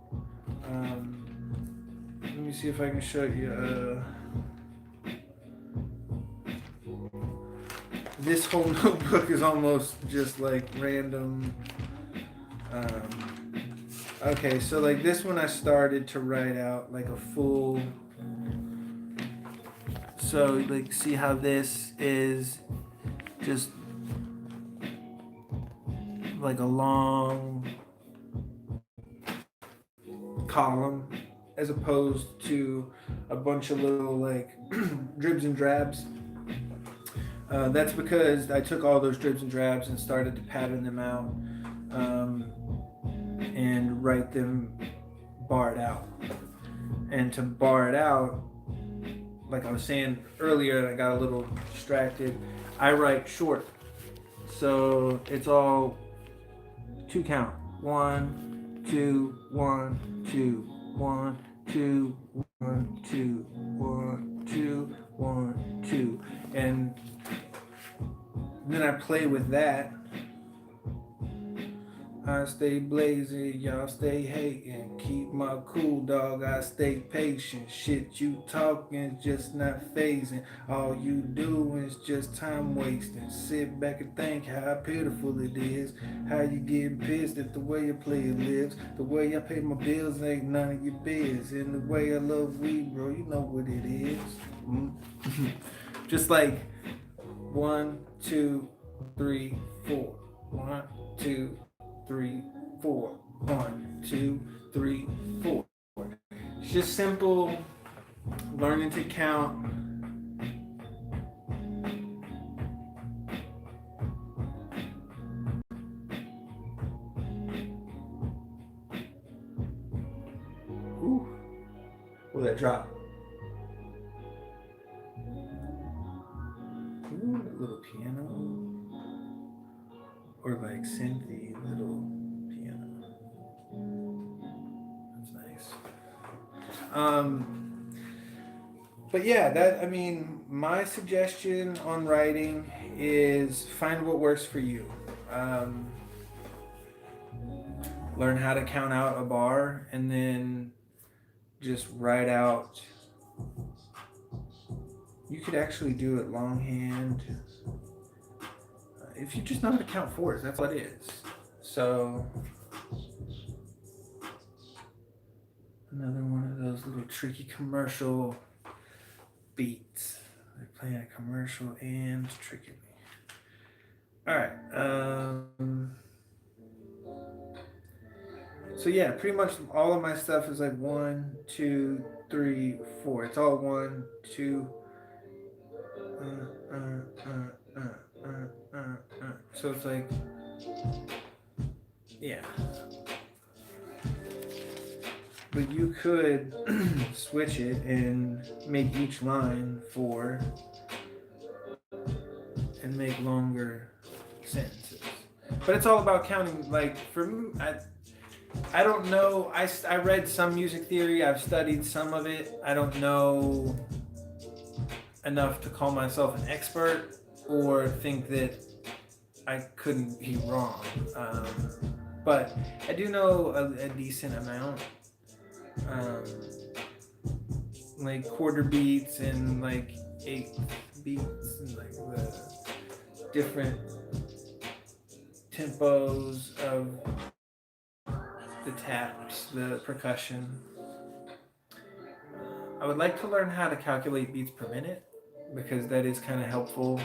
Let me see if I can show you. This whole notebook is almost just like random. Okay, so like this one I started to write out like a full. So like see how this is just like a long column as opposed to a bunch of little like dribs and drabs. That's because I took all those dribs and drabs and started to pattern them out and write them barred out. And to bar it out, like I was saying earlier, I got a little distracted. I write short. So it's all 2 count. 1, 2, 1, 2, 1, 2, 1, 2, 1, 2, 1, 2. And then I play with that. I stay blazing, y'all stay hating. Keep my cool, dog, I stay patient. Shit you talking, just not phasing. All you do is just time wasting. Sit back and think how pitiful it is. How you getting pissed at the way a player lives. The way I pay my bills ain't none of your biz. And the way I love weed, bro, you know what it is. Just like 1, 2, 3, 4. 1, 2, 3, 4. 1, 2, 3, 4. It's just simple learning to count. Ooh, will that drop? Ooh, a little piano. Or like synthy little piano. That's nice. But yeah, my suggestion on writing is find what works for you. Learn how to count out a bar and then just write out. You could actually do it longhand. If you just know how to count fours, that's what it is. So, another one of those little tricky commercial beats. They're playing a commercial and tricking me. All right. So yeah, pretty much all of my stuff is like 1, 2, 3, 4. It's all 1, 2. So it's like, yeah. But you could switch it and make each line 4 and make longer sentences. But it's all about counting. Like for me, I don't know. I read some music theory. I've studied some of it. I don't know enough to call myself an expert or think that I couldn't be wrong. But I do know a decent amount. Like quarter beats and like 8 beats and like the different tempos of the taps, the percussion. I would like to learn how to calculate beats per minute because that is kind of helpful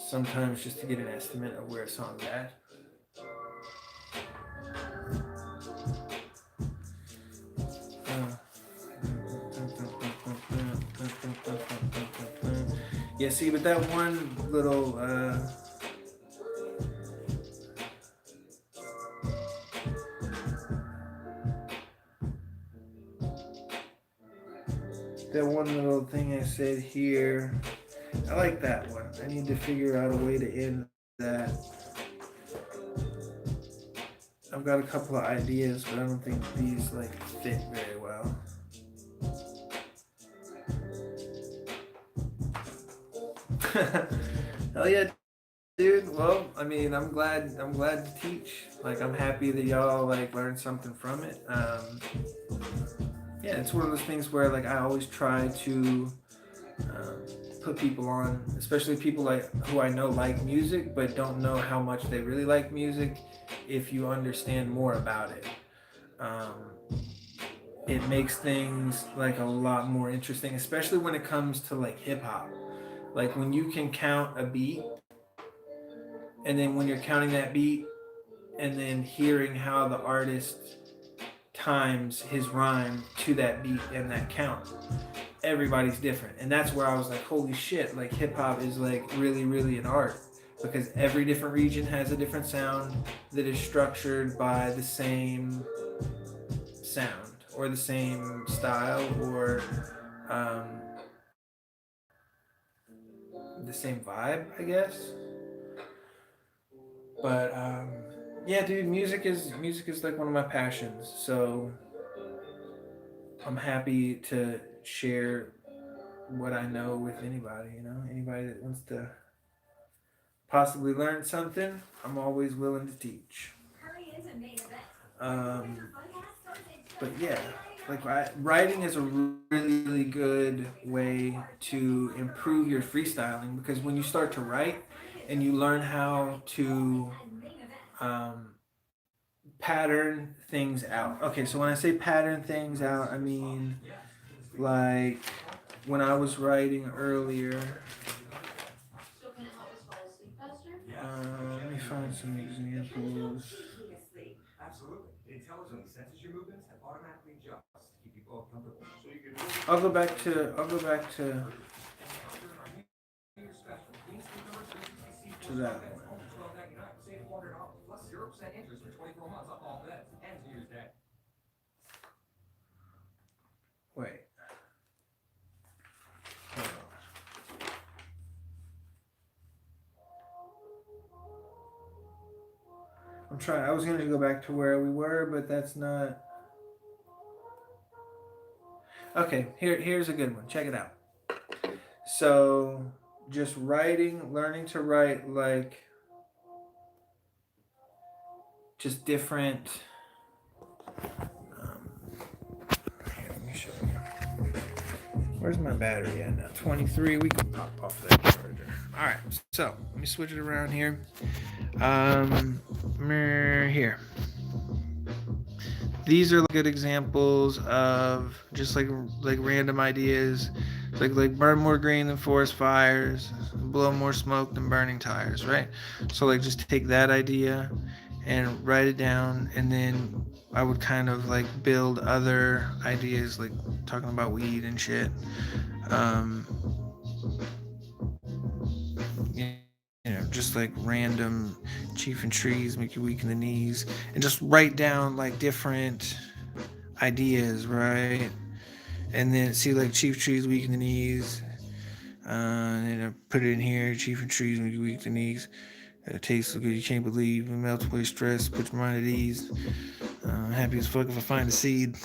sometimes just to get an estimate of where a song's at. Yeah, see, but that one little one little thing I said here. I like that one. I need to figure out a way to end that. I've got a couple of ideas, but I don't think these like fit very well. Hell yeah, dude. Well, I mean, I'm glad to teach. Like, I'm happy that y'all like learned something from it. Yeah, it's one of those things where like I always try to put people on, especially people like who I know like music but don't know how much they really like music. If you understand more about it, it makes things like a lot more interesting, especially when it comes to like hip hop. Like when you can count a beat, and then when you're counting that beat, and then hearing how the artist times his rhyme to that beat and that count, everybody's different. And that's where I was like, holy shit, like hip hop is like really, really an art, because every different region has a different sound that is structured by the same sound or the same style or the same vibe, I guess. But yeah, dude, music is like one of my passions. So I'm happy to share what I know with anybody, you know, anybody that wants to possibly learn something. I'm always willing to teach. But yeah, like writing is a really, really good way to improve your freestyling, because when you start to write and you learn how to pattern things out. Okay, so when I say pattern things out, I mean like when I was writing earlier. Let me find some examples. Absolutely. It intelligently senses your movements and automatically adjusts to keep you both comfortable. So you can I'll go back to that one. Save $400 plus 0% interest for 24 months on all beds and New Year's Day. Wait. Hold on. I'm trying. I was going to go back to where we were, but that's not. Okay, here's a good one. Check it out. So, just writing, learning to write like just different. Here, let me show you. Where's my battery at now? 23. We can pop off that charger. All right. So let me switch it around here. Here. These are good examples of just like random ideas, like burn more green than forest fires, blow more smoke than burning tires, right? So like just take that idea and write it down, and then I would kind of like build other ideas, like talking about weed and shit. You know, just like random chiefing trees make you weak in the knees, and just write down like different ideas, right? And then see like chief trees weak in the knees, and I put it in here. Chiefing trees make you weak in the knees. It tastes so good you can't believe. It melts away stress, puts your mind at ease. Happy as fuck if I find a seed.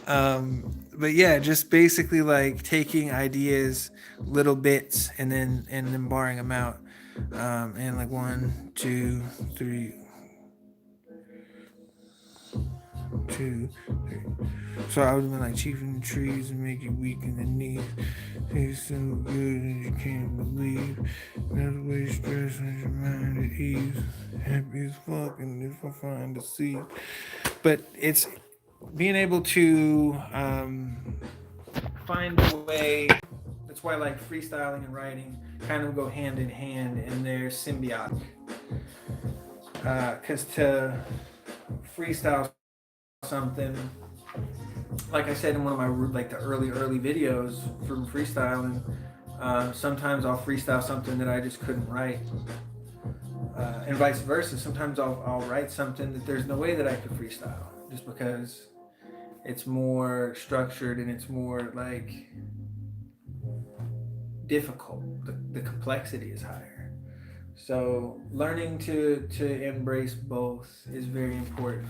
But yeah, just basically like taking ideas, little bits, and then barring them out. And like 1, 2, 3, 2, 3. So I would have been like chiefing the trees and make you weak in the knees. Tastes so good that you can't believe. Melts away stress and your mind at ease. Happy as fuck and if I find a seed. But it's being able to find a way. That's why like freestyling and writing kind of go hand in hand, and they're symbiotic. Because to freestyle something, like I said in one of my like the early videos from freestyling, sometimes I'll freestyle something that I just couldn't write, and vice versa. Sometimes I'll write something that there's no way that I could freestyle, just because it's more structured, and it's more like difficult. The complexity is higher. So learning to embrace both is very important.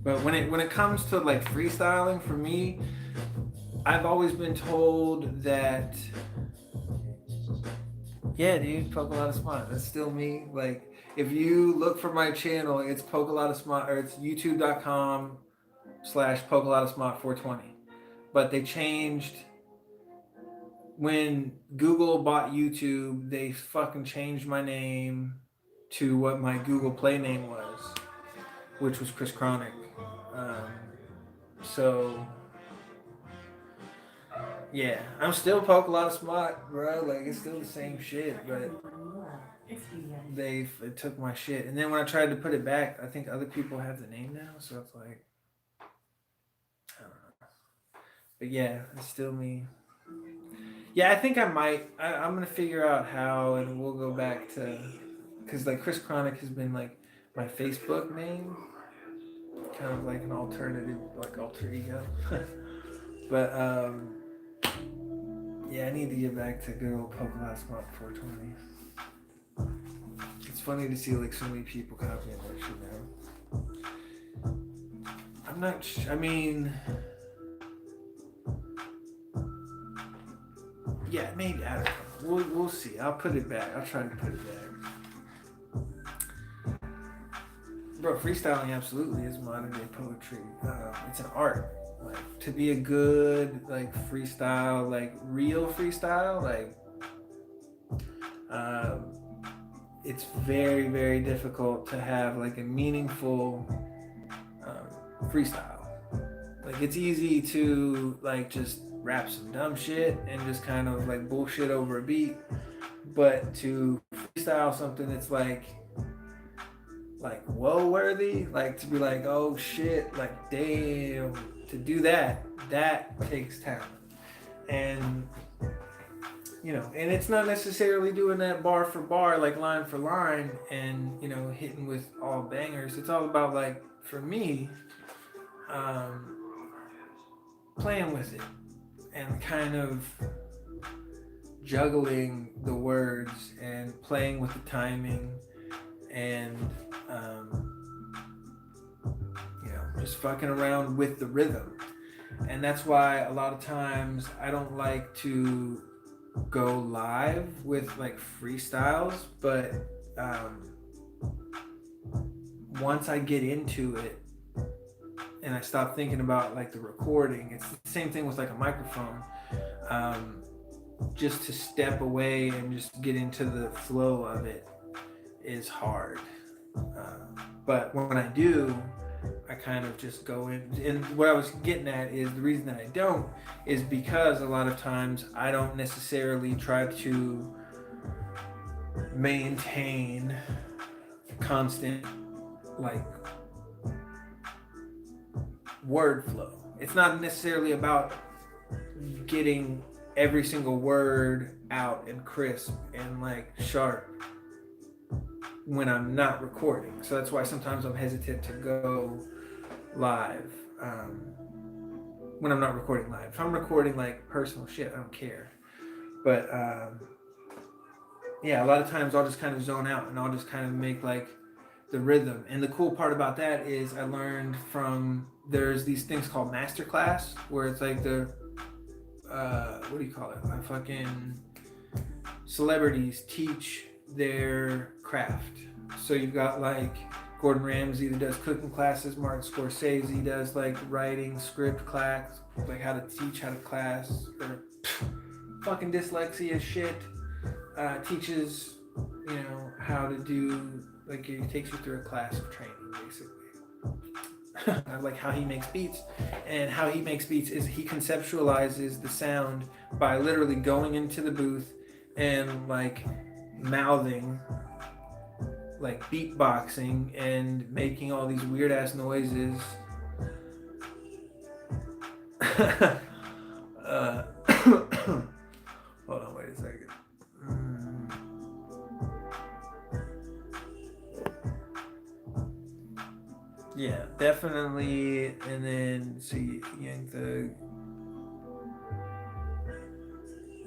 But when it comes to like freestyling, for me, I've always been told that, yeah, dude, Poke a lot of smart. That's still me. Like, if you look for my channel, it's Poke a lot of smart, or it's youtube.com/Poke a lot of smart 420. But they changed when Google bought YouTube. They fucking changed my name to what my Google Play name was, which was Chris Chronic. So yeah, I'm still Poke a lot of smart, bro. Like, it's still the same shit, but it took my shit. And then when I tried to put it back, I think other people have the name now, so it's like, I don't know. But yeah, it's still me. Yeah, I think I might. I'm gonna figure out how, and we'll go back to, because like Chris Chronic has been like my Facebook name, kind of like an alternative, like alter ego. But yeah, I need to get back to good old Poke a lot of smart 420. It's funny to see like so many people copying that shit now. I'm not. I mean, yeah, maybe, I don't know. We'll see. I'll put it back. I'll try to put it back. Bro, freestyling absolutely is modern day poetry. It's an art. Like, to be a good like freestyle, like real freestyle, like it's very, very difficult to have like a meaningful freestyle. Like, it's easy to like just rap some dumb shit and just kind of like bullshit over a beat, but to freestyle something that's like whoa worthy, like to be like, oh shit, like damn, to do that takes talent. And you know, and it's not necessarily doing that bar for bar, like line for line, and you know, hitting with all bangers. It's all about, like, for me, playing with it and kind of juggling the words and playing with the timing, and you know, just fucking around with the rhythm. And that's why a lot of times I don't like to go live with like freestyles, but once I get into it and I stop thinking about like the recording, it's the same thing with like a microphone. Just to step away and just get into the flow of it is hard. But when I do, I kind of just go in. And what I was getting at is the reason that I don't is because a lot of times I don't necessarily try to maintain constant like word flow. It's not necessarily about getting every single word out and crisp and like sharp when I'm not recording. So that's why sometimes I'm hesitant to go live when I'm not recording live. If I'm recording like personal shit, I don't care. But yeah, a lot of times I'll just kind of zone out and I'll just kind of make like the rhythm. And the cool part about that is I learned from, there's these things called masterclass, where it's like the what do you call it? Like fucking celebrities teach their craft. So you've got like Gordon Ramsay that does cooking classes, Martin Scorsese does like writing script class, like how to teach how to class, or fucking dyslexia shit, teaches, you know, how to do, like it takes you through a class of training basically. I like how he makes beats, and how he makes beats is he conceptualizes the sound by literally going into the booth and like mouthing, like beatboxing and making all these weird ass noises. Hold on, wait a second. Yeah. definitely. And then see Young Thug.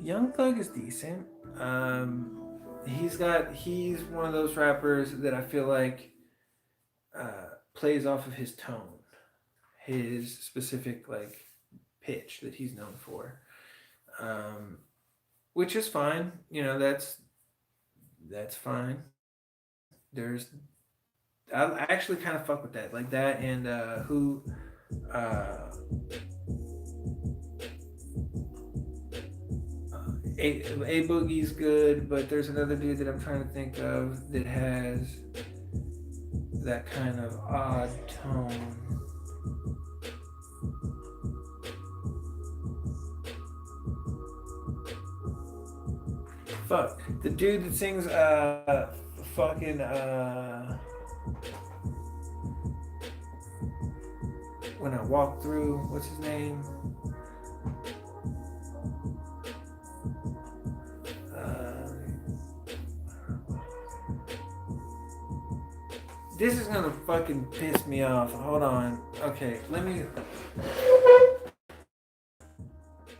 Young Thug is decent. He's one of those rappers that I feel like plays off of his tone, his specific like pitch that he's known for, um, which is fine. You know, that's fine. There's I actually kind of fuck with that, like that, and who. Uh, a Boogie's good, but there's another dude that I'm trying to think of that has that kind of odd tone. Fuck. The dude that sings fucking when I walk through, what's his name? This is gonna fucking piss me off. Hold on. Okay, let me.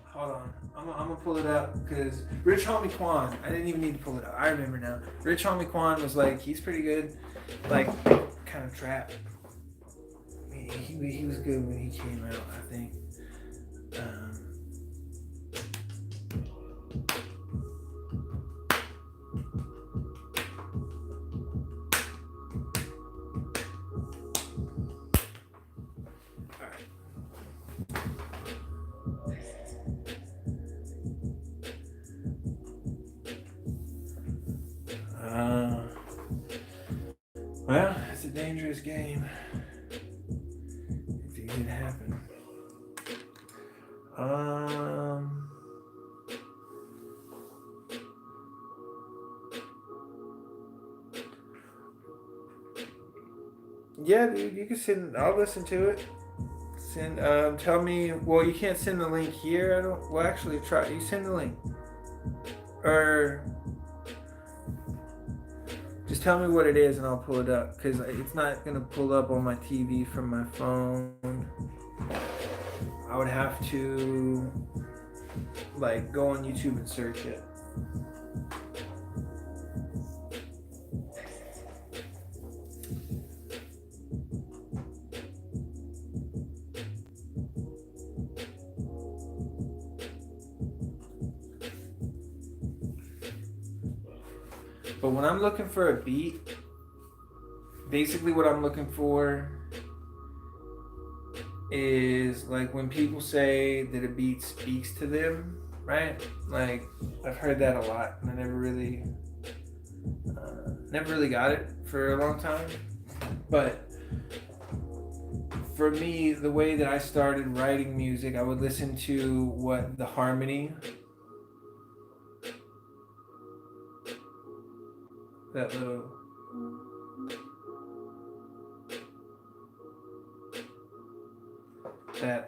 Hold on. I'm gonna pull it up because Rich Homie Quan. I didn't even need to pull it up. I remember now. Rich Homie Quan was like, he's pretty good. Like, kind of trap. He was good when he came out, I think. Well, it's a dangerous game. It's easy to happen. Yeah, dude, you can send. I'll listen to it. Send. Tell me. Well, you can't send the link here. I don't. Well, actually, try. You send the link. Or just tell me what it is and I'll pull it up because it's not gonna pull up on my TV from my phone. I would have to like go on YouTube and search it. But when I'm looking for a beat, basically what I'm looking for is like when people say that a beat speaks to them, right? Like I've heard that a lot, and I never really got it for a long time. But for me, the way that I started writing music, I would listen to what the harmony, that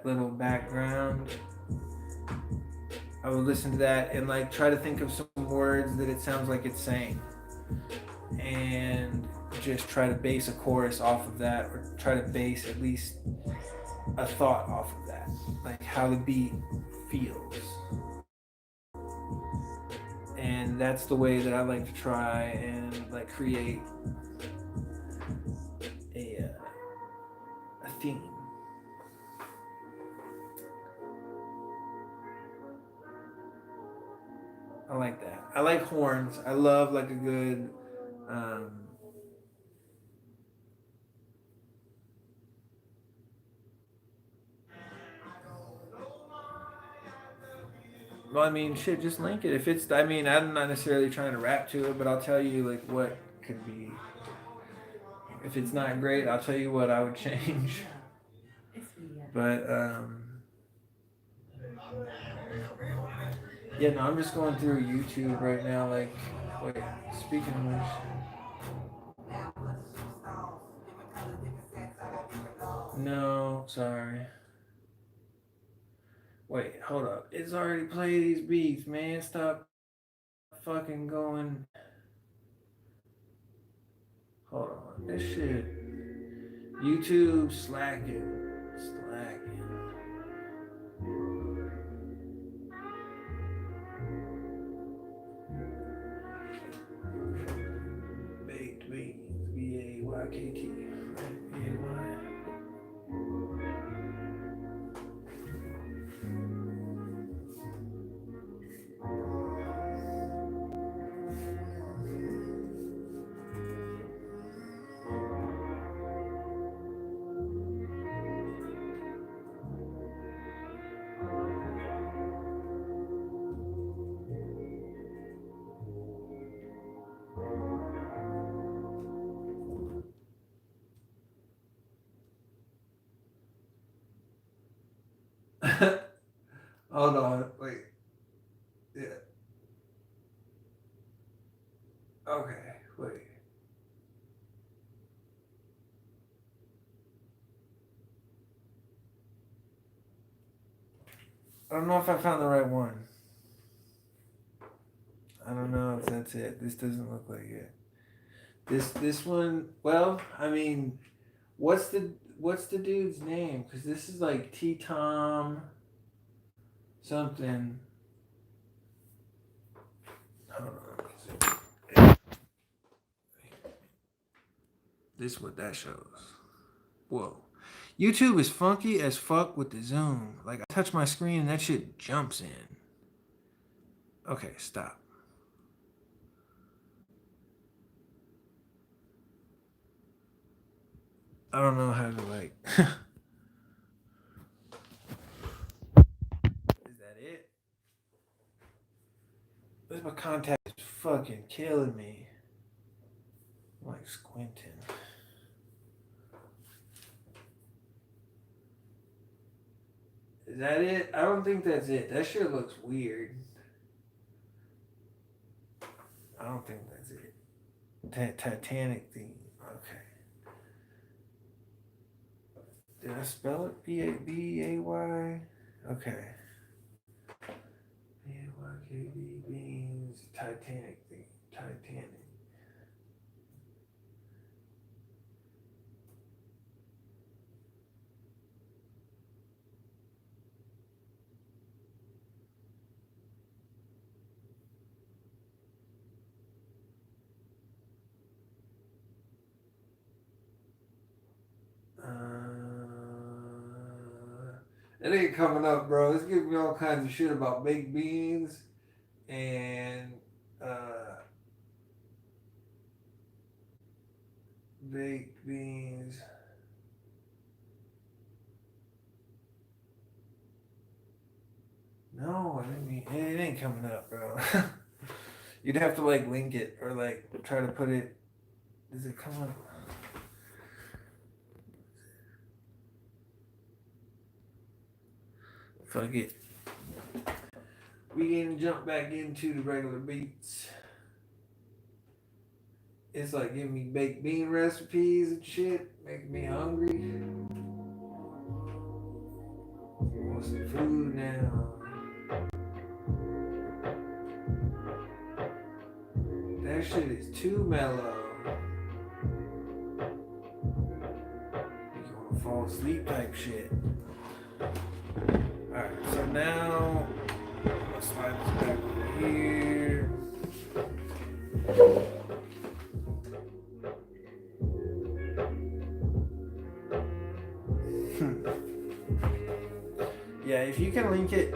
little background. I would listen to that and like try to think of some words that it sounds like it's saying, and just try to base a chorus off of that, or try to base at least a thought off of that, like how the beat feels. And that's the way that I like to try and like create a theme. I like that. I like horns. I love like a good well, I mean, shit, just link it. If it's, I mean, I'm not necessarily trying to rap to it, but I'll tell you like what could be. If it's not great, I'll tell you what I would change. But yeah, no, I'm just going through YouTube right now. Like, wait, speaking of which, no, sorry. Wait, hold up. It's already played these beats, man. Stop fucking going. Hold on. This shit. YouTube slacking. Slacking. Baked beans. B-A-Y-K-T. B-A-Y. Hold on, wait. Yeah. Okay, wait. I don't know if I found the right one. I don't know if that's it. This doesn't look like it. This one. Well, I mean, what's the dude's name? Because this is like T Tom something. Hold on. This is what that shows. Whoa. YouTube is funky as fuck with the zoom. Like I touch my screen and that shit jumps in. Okay, stop. I don't know how to like. Is that it? This my contact is fucking killing me. I'm like squinting. Is that it? I don't think that's it. That shit looks weird. I don't think that's it. Titanic theme. Okay. Did I spell it? B-A-Y? Okay. B-A-Y-K-B beans. Titanic theme. Titanic. It ain't coming up, bro. It's giving me all kinds of shit about baked beans and baked beans. No, I didn't mean it ain't coming up, bro. You'd have to like link it or like try to put it. Does it come up? Fuck it. We can jump back into the regular beats. It's like giving me baked bean recipes and shit, making me hungry. Want some food now. That shit is too mellow. You wanna fall asleep type shit. Alright, so now let's slide this back over here. Yeah, if you can link it,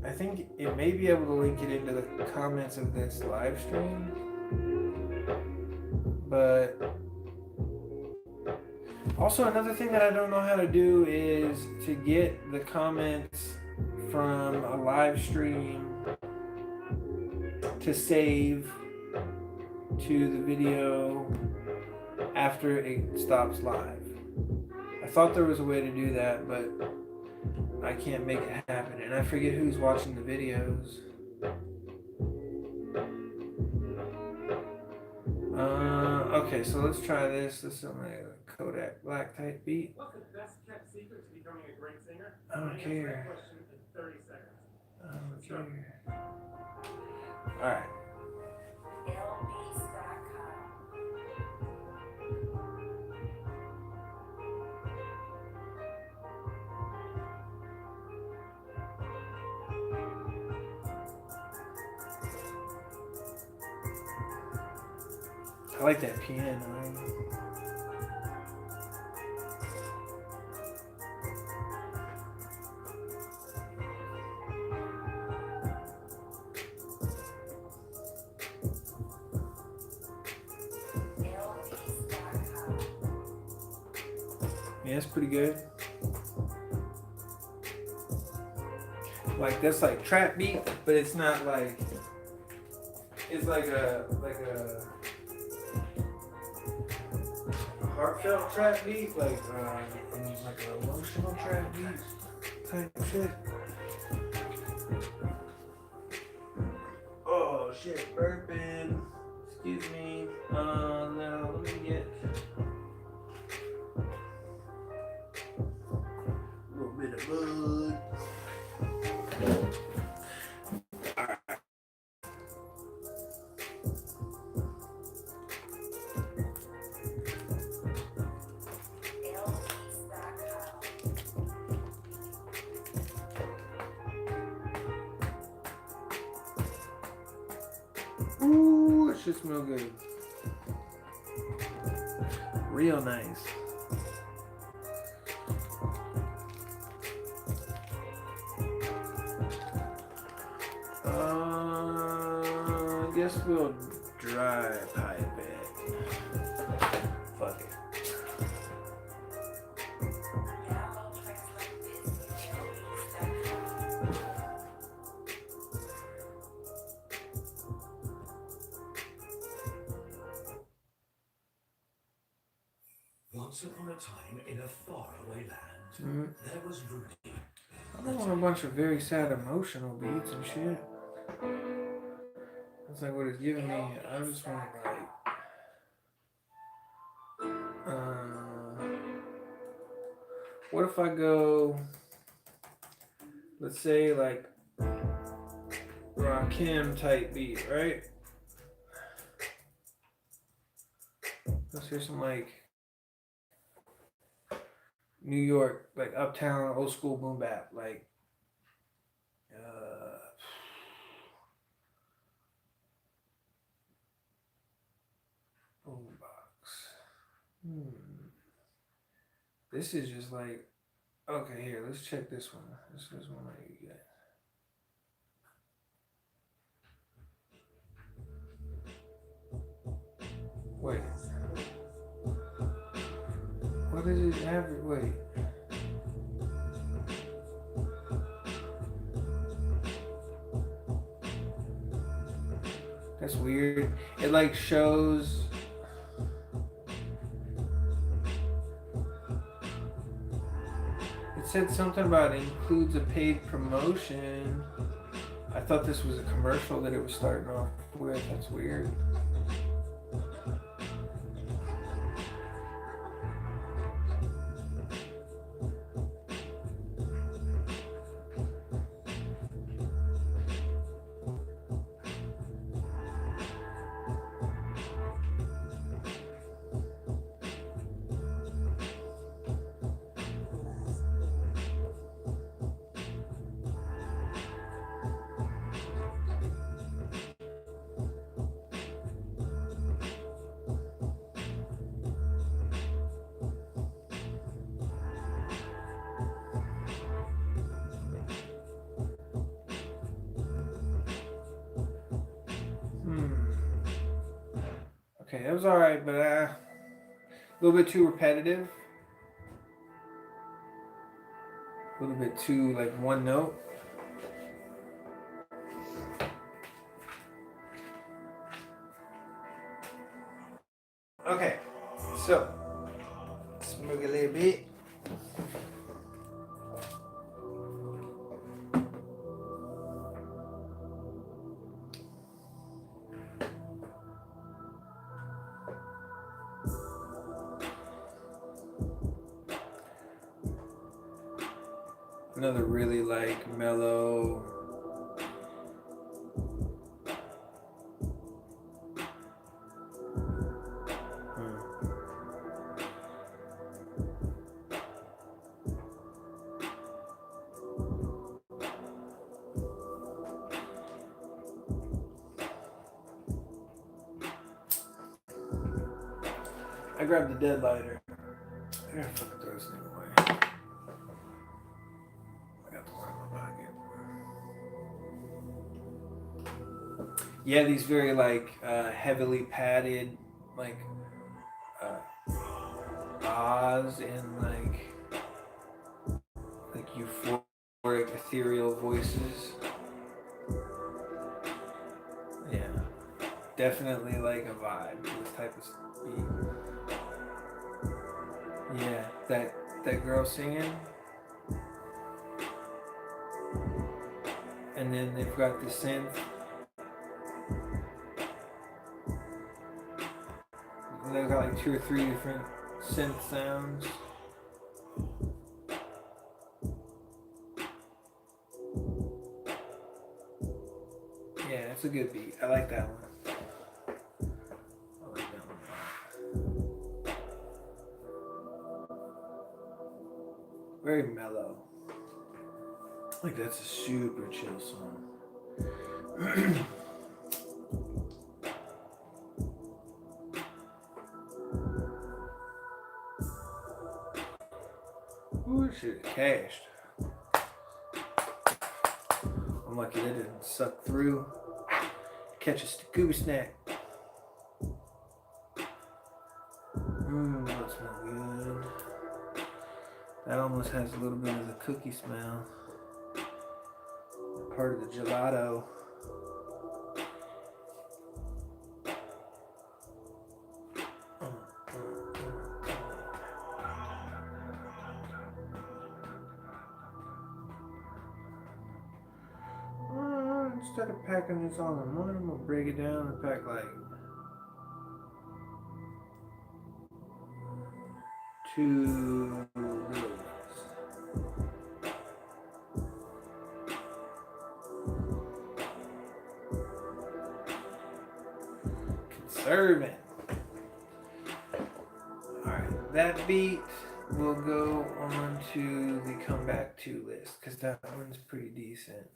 I think it may be able to link it into the comments of this live stream. But also another thing that I don't know how to do is to get the comments from a live stream to save to the video after it stops live. I thought there was a way to do that, but I can't make it happen, and I forget who's watching the videos. Okay, so let's try this. This is my Kodak Black type beat. What's the best kept secret to becoming a great singer? I don't Answer care. that question in 30 seconds. I don't care. Alright. I like that piano. Yeah, it's pretty good. Like that's like trap beat, but it's not like it's like a heartfelt trap beat, like an emotional trap beat type shit. Oh shit, burping. Excuse me. Now let me get a little bit of bud. Alright. Ooh, it should smell good. Real nice. I guess we'll dry pipe it. Fuck it. Once upon a time, in a faraway land, there was Rudy. I don't want a bunch of very sad emotional beats and shit. That's like what it's giving me. I just want like what if I go, let's say like Rakim type beat, right? Let's hear some like New York, like uptown old school boom bap, like boombox. This is just like, okay, here, let's check this one. This is one that you get. Wait. What does it have? Wait. That's weird. It like shows. It said something about it includes a paid promotion. I thought this was a commercial that it was starting off with. That's weird. Okay, that was alright, but a little bit too repetitive. A little bit too like one note. Okay, so smoke a little bit. Another really like mellow. grab the dead lighter. I gotta fucking throw this thing away. I got the one in my pocket. Yeah, these very like heavily padded like ahs and like euphoric ethereal voices. Yeah, definitely like a vibe to this type of beat. Yeah, that girl singing, and then they've got the synth. They've got like 2 or 3 different synth sounds. Yeah, it's a good beat. I like that one. I like that one a lot. Very mellow. Like that's a super chill song. Ooh, shit cashed. I'm lucky that didn't suck through. Catch a scuba snack. That smells good. That almost has a little bit of the cookie smell. Part of the gelato. Instead of packing this all in one, I'm gonna break it down and pack like 2 little ones. Conserving. Alright, that beat will go on to the come back to list because that one's pretty decent.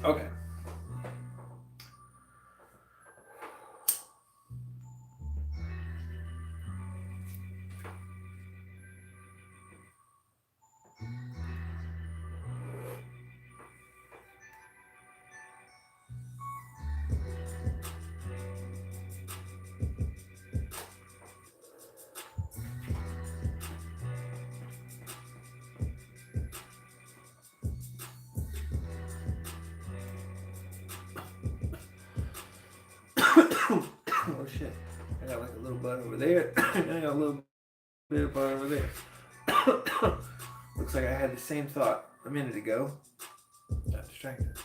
Okay. Oh shit. I got like a little butt over there. I got a little bit of butt over there. Looks like I had the same thought a minute ago. Got distracted.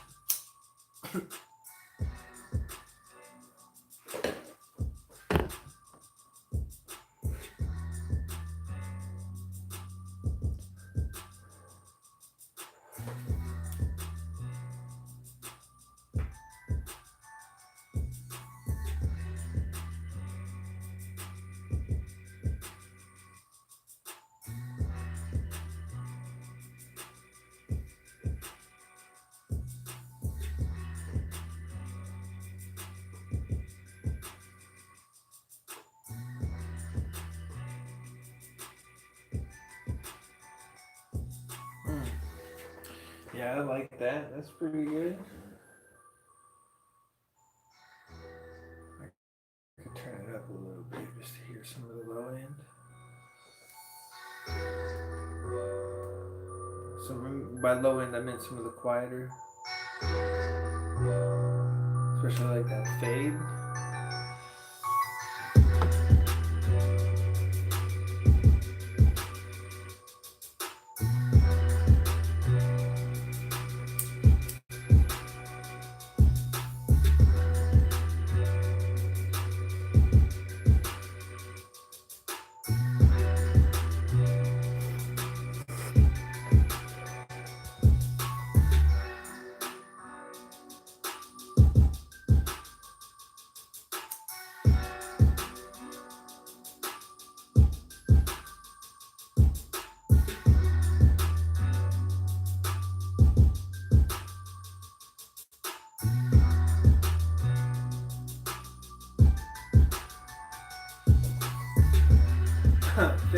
Yeah, I like that. That's pretty good. I could turn it up a little bit just to hear some of the low end. So by low end, I meant some of the quieter, especially like that fade.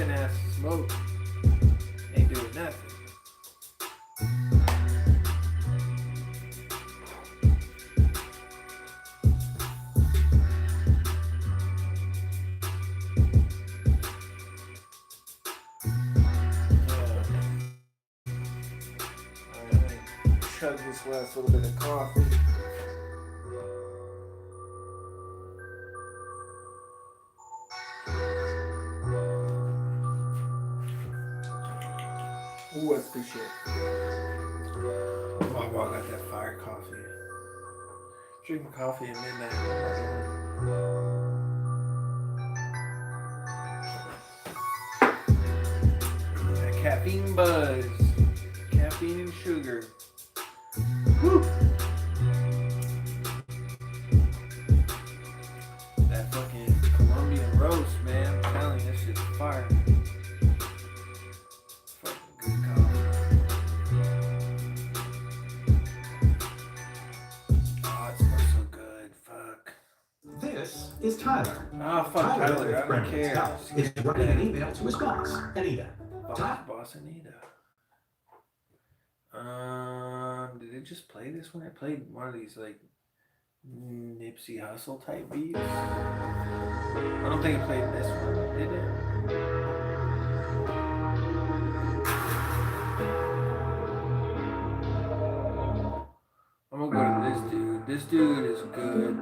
spitting ass smoke. Ain't doing nothing. Chug this last little bit of coffee. Ooh, that's good shit. Oh, wow, I got that fire coffee. Drinking coffee at midnight. That caffeine buzz. Caffeine and sugar. Woo! That fucking Colombian roast, man. I'm telling you, this shit's fire. Fucking good coffee. Oh, it smells so good. Fuck. This is Tyler. Oh, fuck Tyler. I don't care. Is writing an email to his boss, Anita. Boss Anita. Did it just play this one? I played one of these like Nipsey Hussle type beats. I don't think it played this one, did it? I'm gonna go to this dude. This dude is good.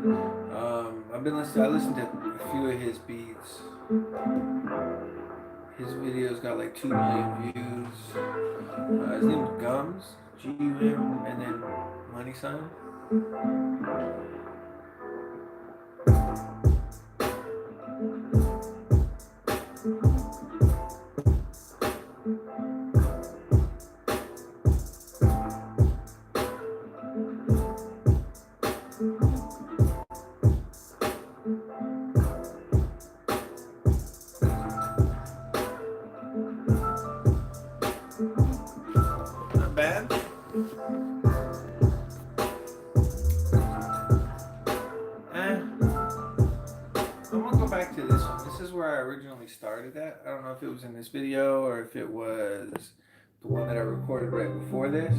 I listened to a few of his beats. His videos got like 2 million views. His name is Gums, G-U-M, and then money sign. Not bad. I'm gonna go back to this one. This is where I originally started at. I don't know if it was in this video or if it was the one that I recorded right before this.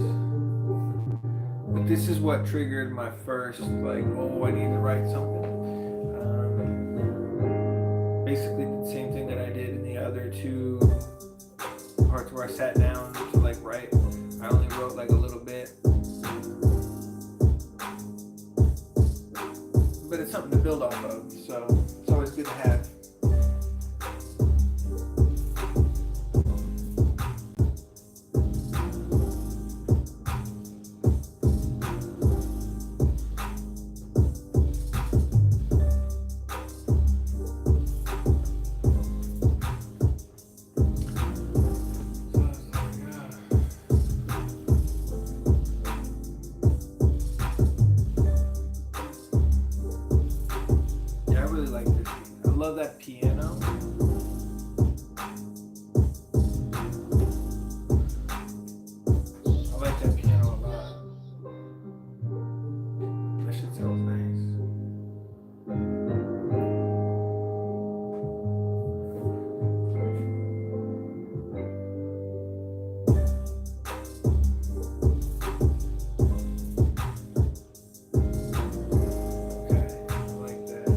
But this is what triggered my first, like, oh, I need to write something. Basically the same thing that I did in the other 2 parts where I sat down to like write. I only wrote like a little bit. But it's something to build off of, so it's always good to have. Yeah, I really like this beat. I love that piano. I like that piano a lot. That shit sounds nice. Okay, I like that.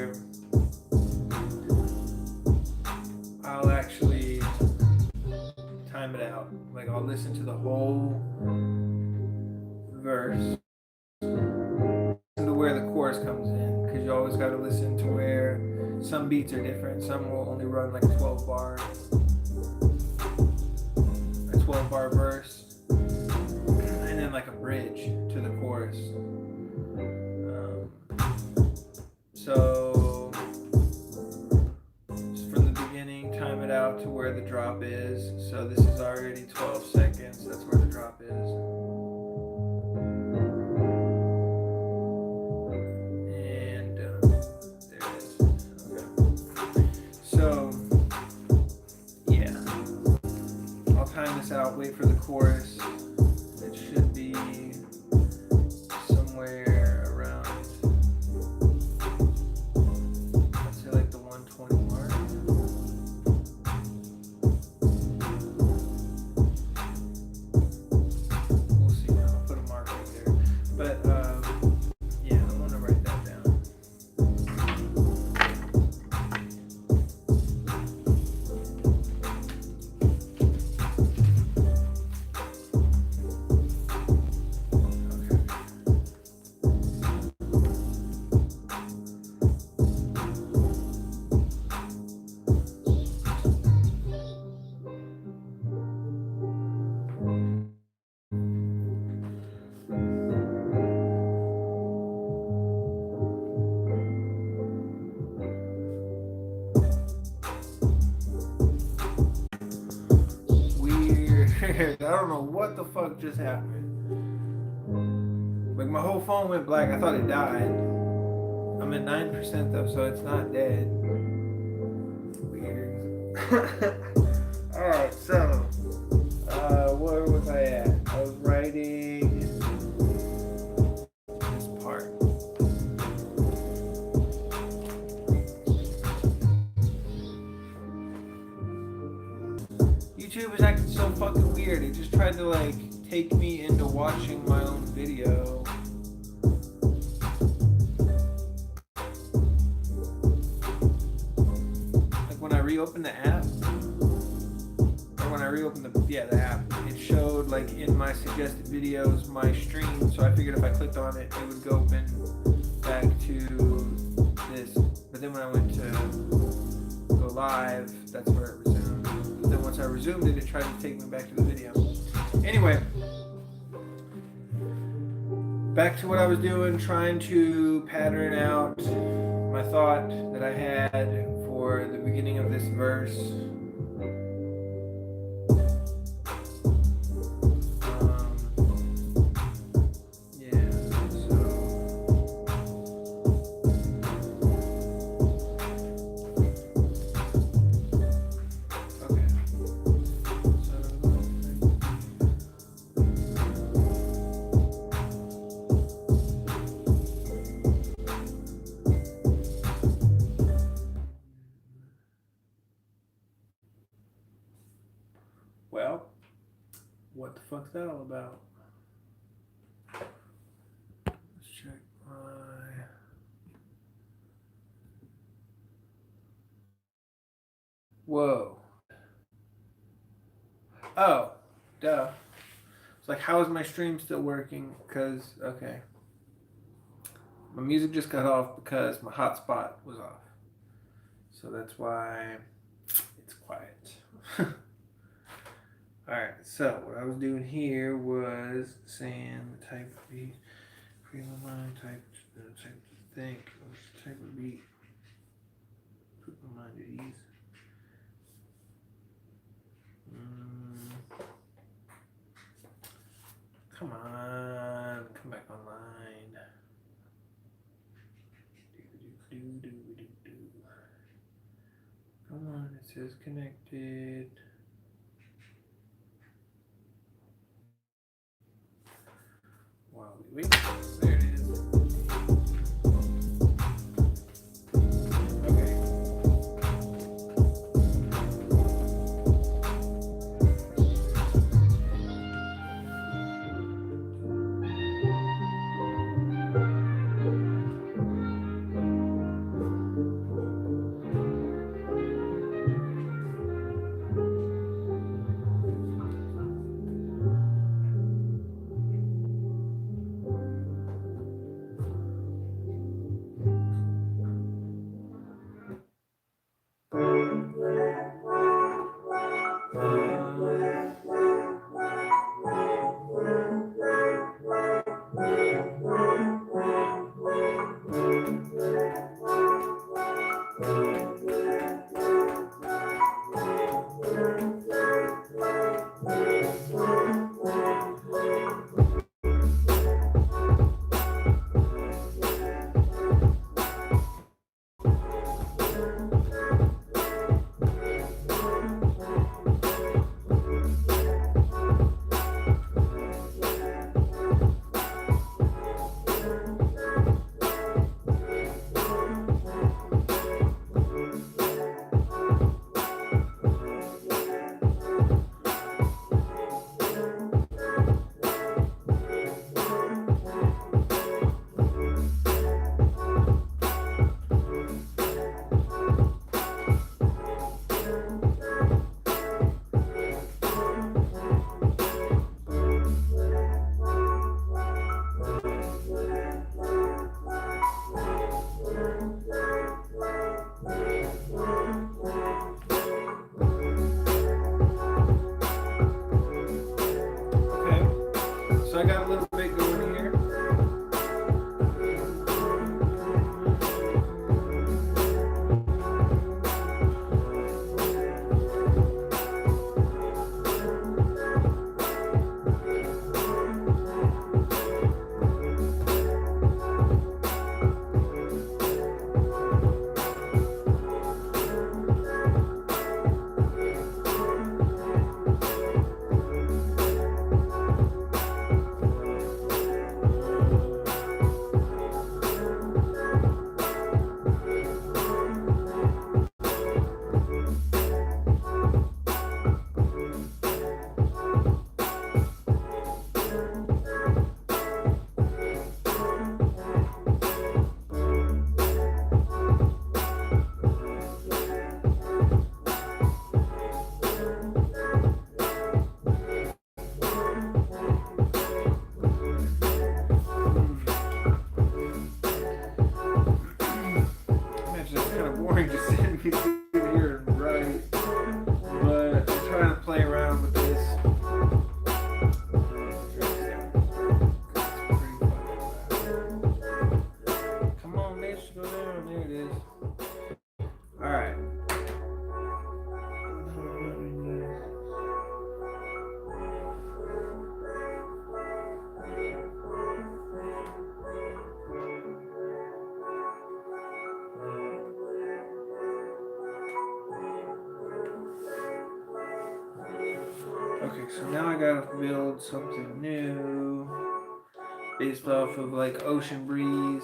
where I'll actually time it out. Like I'll listen to the whole verse, to where the chorus comes in, because you always got to listen to where some beats are different. Some will only run like a 12 bar verse, and then like a bridge to the chorus. So from the beginning, time it out to where the drop is. So this is already 12 seconds. That's where the drop is. And there it is. Okay. So yeah, I'll time this out. Wait for the chorus. It should be somewhere around, I'd say like the 120 mark. We'll see. I'll put a mark right there. But yeah, I'm gonna write that down. Weird. I don't know what the fuck just happened. Like my whole phone went black. I thought it died. I'm at 9% though, so it's not dead. Weird. Alright, so where was I at? I was writing this part. YouTube is acting so fucking weird. It just tried to like take me into watching my own video. Like when I reopened the app, or when I reopened the app, it showed like in my suggested videos my stream. So I figured if I clicked on it, it would go open back to this. But then when I went to go live, that's where it resumed. But then once I resumed it, it tried to take me back to the video. Anyway, back to what I was doing, trying to pattern out my thought that I had for the beginning of this verse. Well, what the fuck's that all about? Let's check my... Whoa. Oh, duh. It's like, how is my stream still working? Because, okay. My music just got off because my hotspot was off. So that's why it's quiet. Alright, so what I was doing here was saying the type of beat, free my mind, type to think, type of beat, put my mind at ease. Come on, come back online. Come on, it says connected. While we wait, there it is. Okay. Okay, so now I gotta build something new based off of like Ocean Breeze.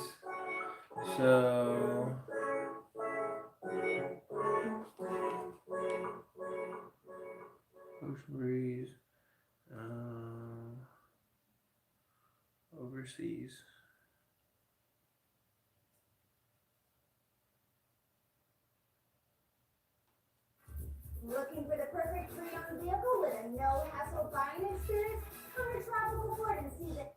So Ocean Breeze, overseas. Looking for the perfect pre-owned vehicle with a no-hassle buying experience? Come to Tropical Ford and see that.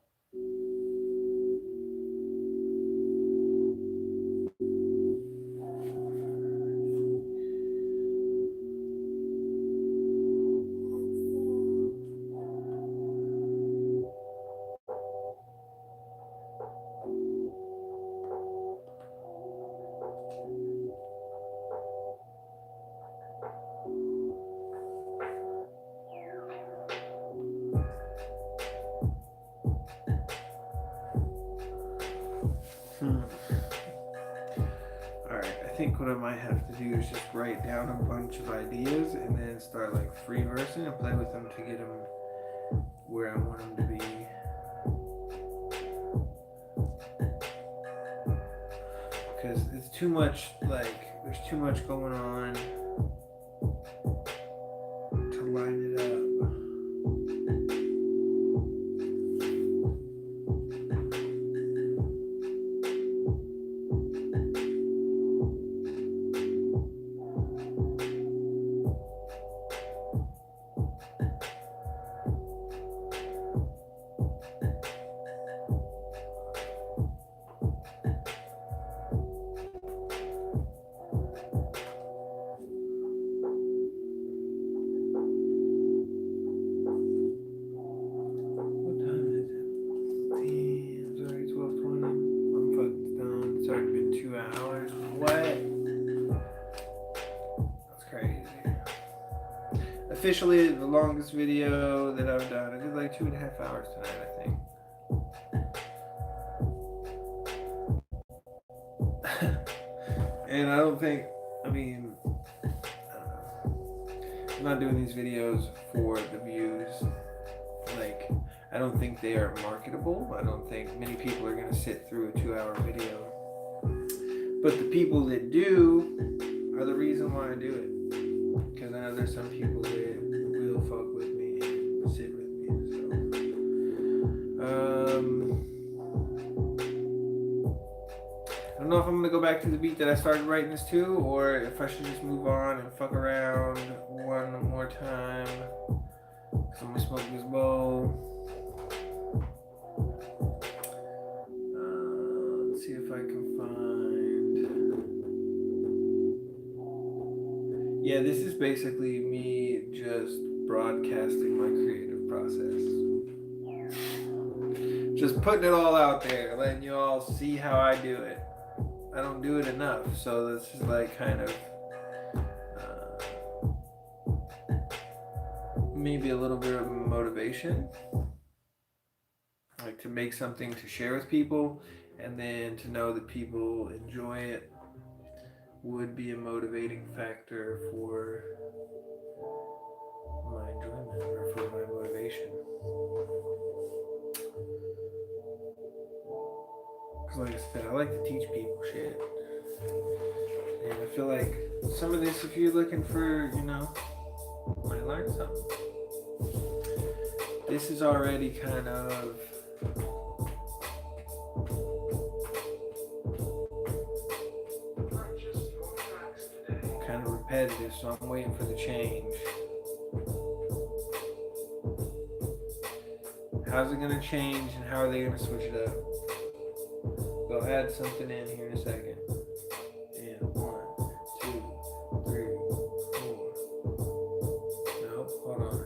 Alright, I think what I might have to do is just write down a bunch of ideas and then start like free versing and play with them to get them where I want them to be. Because it's too much, like, there's too much going on to line it up. Officially the longest video that I've done. I did like 2.5 hours tonight, I think. And I don't think, I mean, I don't know. I'm not doing these videos for the views. Like, I don't think they are marketable. I don't think many people are gonna sit through a 2-hour video. But the people that do are the reason why I do it. Because I know there's some people that will fuck with me and sit with me. So, I don't know if I'm gonna go back to the beat that I started writing this to, or if I should just move on and fuck around one more time. So I'm gonna smoke this bowl. Let's see if I can find. Yeah, this is basically me just broadcasting my creative process. Just putting it all out there, letting you all see how I do it. I don't do it enough, so this is like kind of maybe a little bit of motivation. Like to make something to share with people, and then to know that people enjoy it would be a motivating factor for my enjoyment or for my motivation. Because like I said, I like to teach people shit. And I feel like some of this, if you're looking for, you know, might learn something. This is already kind of repetitive, so I'm waiting for the change. How's it gonna change and how are they gonna switch it up? They'll add something in here in a second. Yeah, 1, 2, 3, 4. Nope, hold on.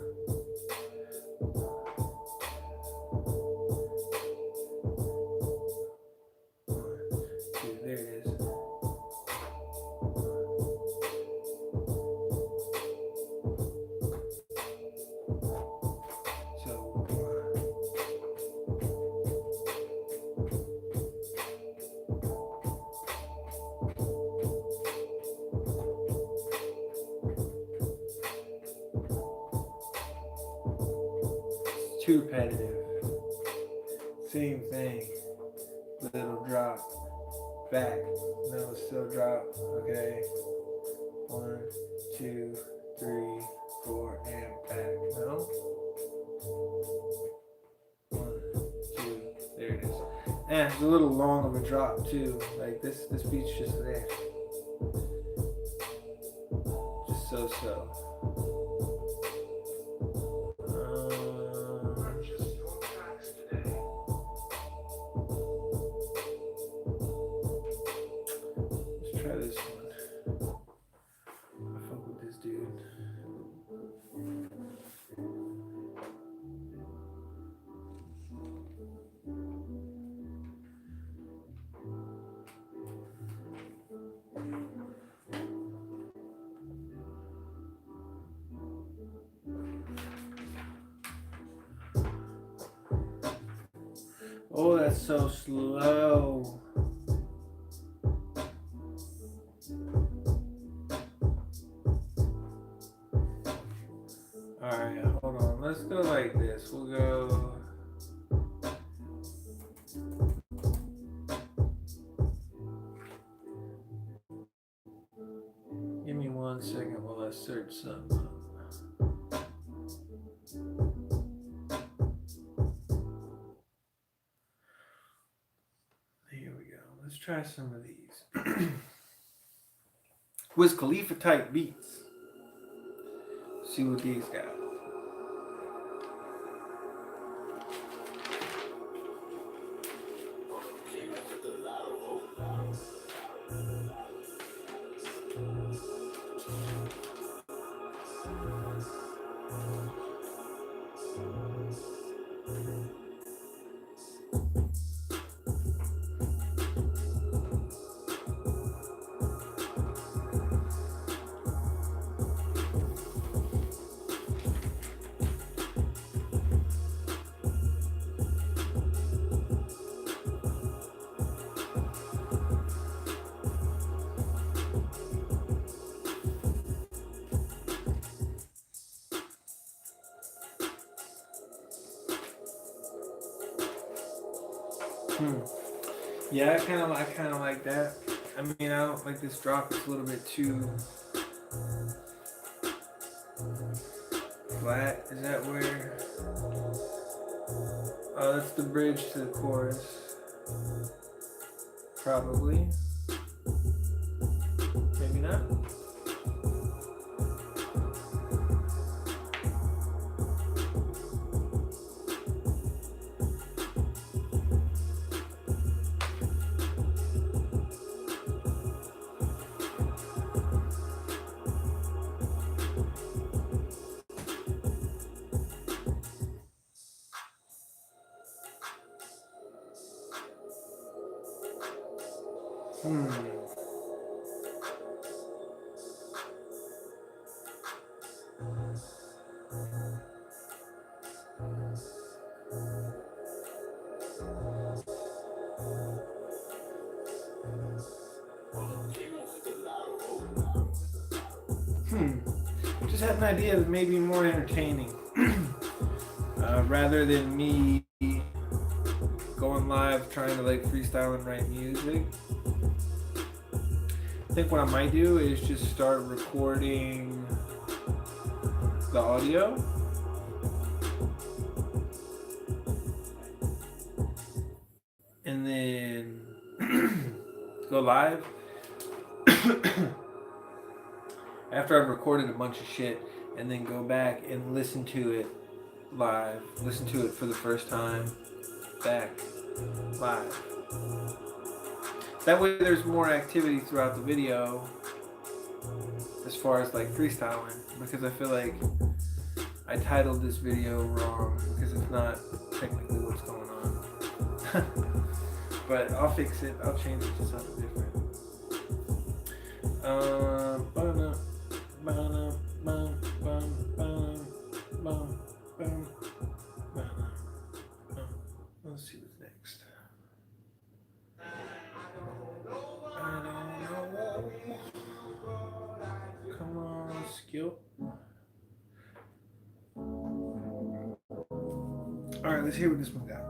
1, 2, there it is. too repetitive. Same thing. Little drop. Back. No, still drop. Okay. 1, 2, 3, 4, and back. No? 1, 2. There it is. And it's a little long of a drop too. Like this beat's just there. Just so. Let's try this one. I fuck with this dude. Oh, that's so slow. Alright, hold on. Let's go like this. We'll go. Give me 1 second while I search something up. Here we go. Let's try some of these. Wiz Khalifa type beats. See what these got. Yeah, I kind of like that. I mean, I don't like this drop. It's a little bit too flat. Is that where? Oh, that's the bridge to the chorus. Probably. Maybe not. Just had an idea of maybe more entertaining rather than me going live trying to like freestyle and write music. I think what I might do is just start recording the audio and then go live after I've recorded a bunch of shit, and then go back and listen to it live, listen to it for the first time, back, live. That way there's more activity throughout the video as far as like freestyling, because I feel like I titled this video wrong because it's not technically what's going on. But I'll fix it, I'll change it to something different. Let's see what's next. I don't know. Come on, skill. All right, let's hear what this one got.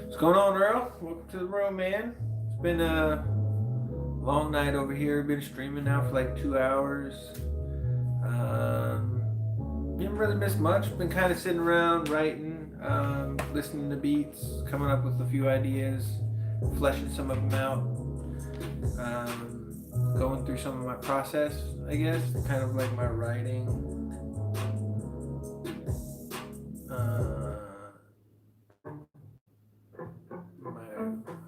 What's going on, Earl? Welcome to the room, man. It's been a long night over here. Been streaming now for like 2 hours. Didn't really miss much. Been kind of sitting around writing, listening to beats, coming up with a few ideas, fleshing some of them out, going through some of my process, I guess, kind of like my writing.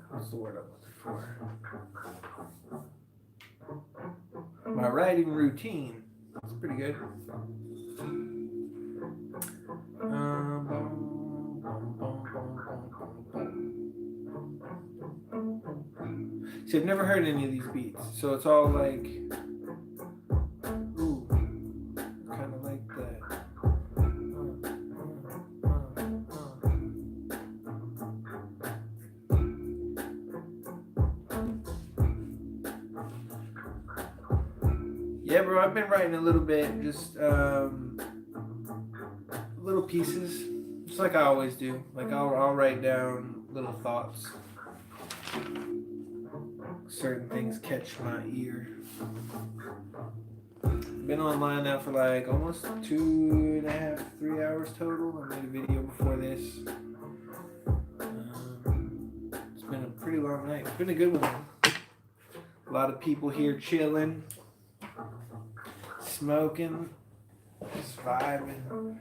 What's the word I'm looking for? My writing routine. It's pretty good. See, I've never heard any of these beats, so it's all like, ooh, kind of like that. Yeah, bro, I've been writing a little bit, just little pieces, just like I always do. Like I'll write down little thoughts. Certain things catch my ear. Been online now for like almost 2.5, 3 hours total. I made a video before this. It's been a pretty long night. It's been a good one. A lot of people here chilling, smoking, just vibing.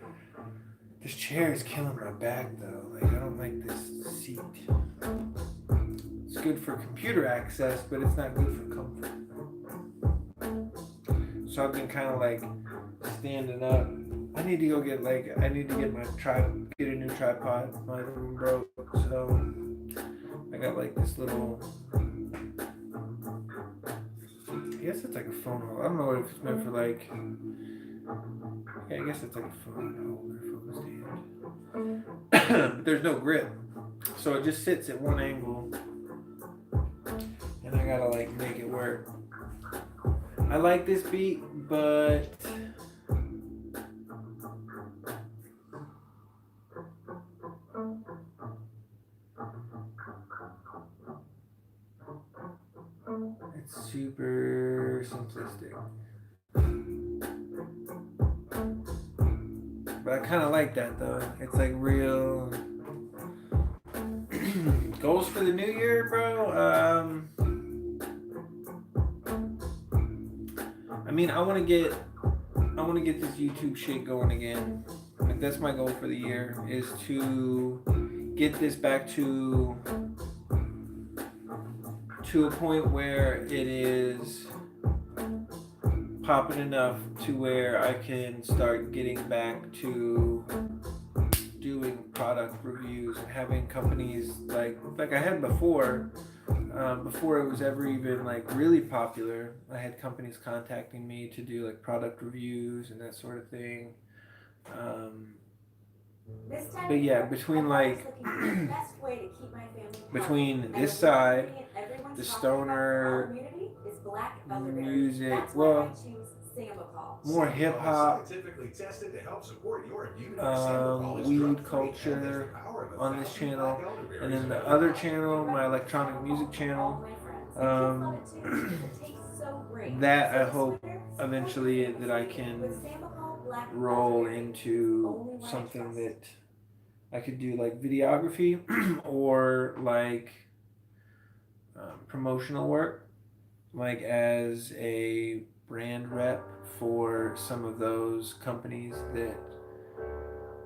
This chair is killing my back though. Like I don't like this seat. It's good for computer access, but it's not good for comfort. So I've been kind of like standing up. I need to go get my get a new tripod. My room broke, so I got like this little. I guess it's like a phone holder. I don't know if it's meant for like. Yeah, I guess it's like a phone holder, phone stand. But there's no grip, so it just sits at one angle. And I gotta like make it work. I like this beat, but it's super simplistic. But I kind of like that though. It's like real goals for the new year, bro. I mean, I want to get this YouTube shit going again. Like that's my goal for the year, is to get this back to a point where it is popping enough to where I can start getting back to doing product reviews and having companies like I had before. Before it was ever even like really popular, I had companies contacting me to do like product reviews and that sort of thing. But yeah, between like between this side, the stoner music, well, more hip hop, weed culture on this channel, and then the other channel, my electronic music channel, that I hope eventually that I can roll into something that I could do like videography or like promotional work, like as a brand rep for some of those companies that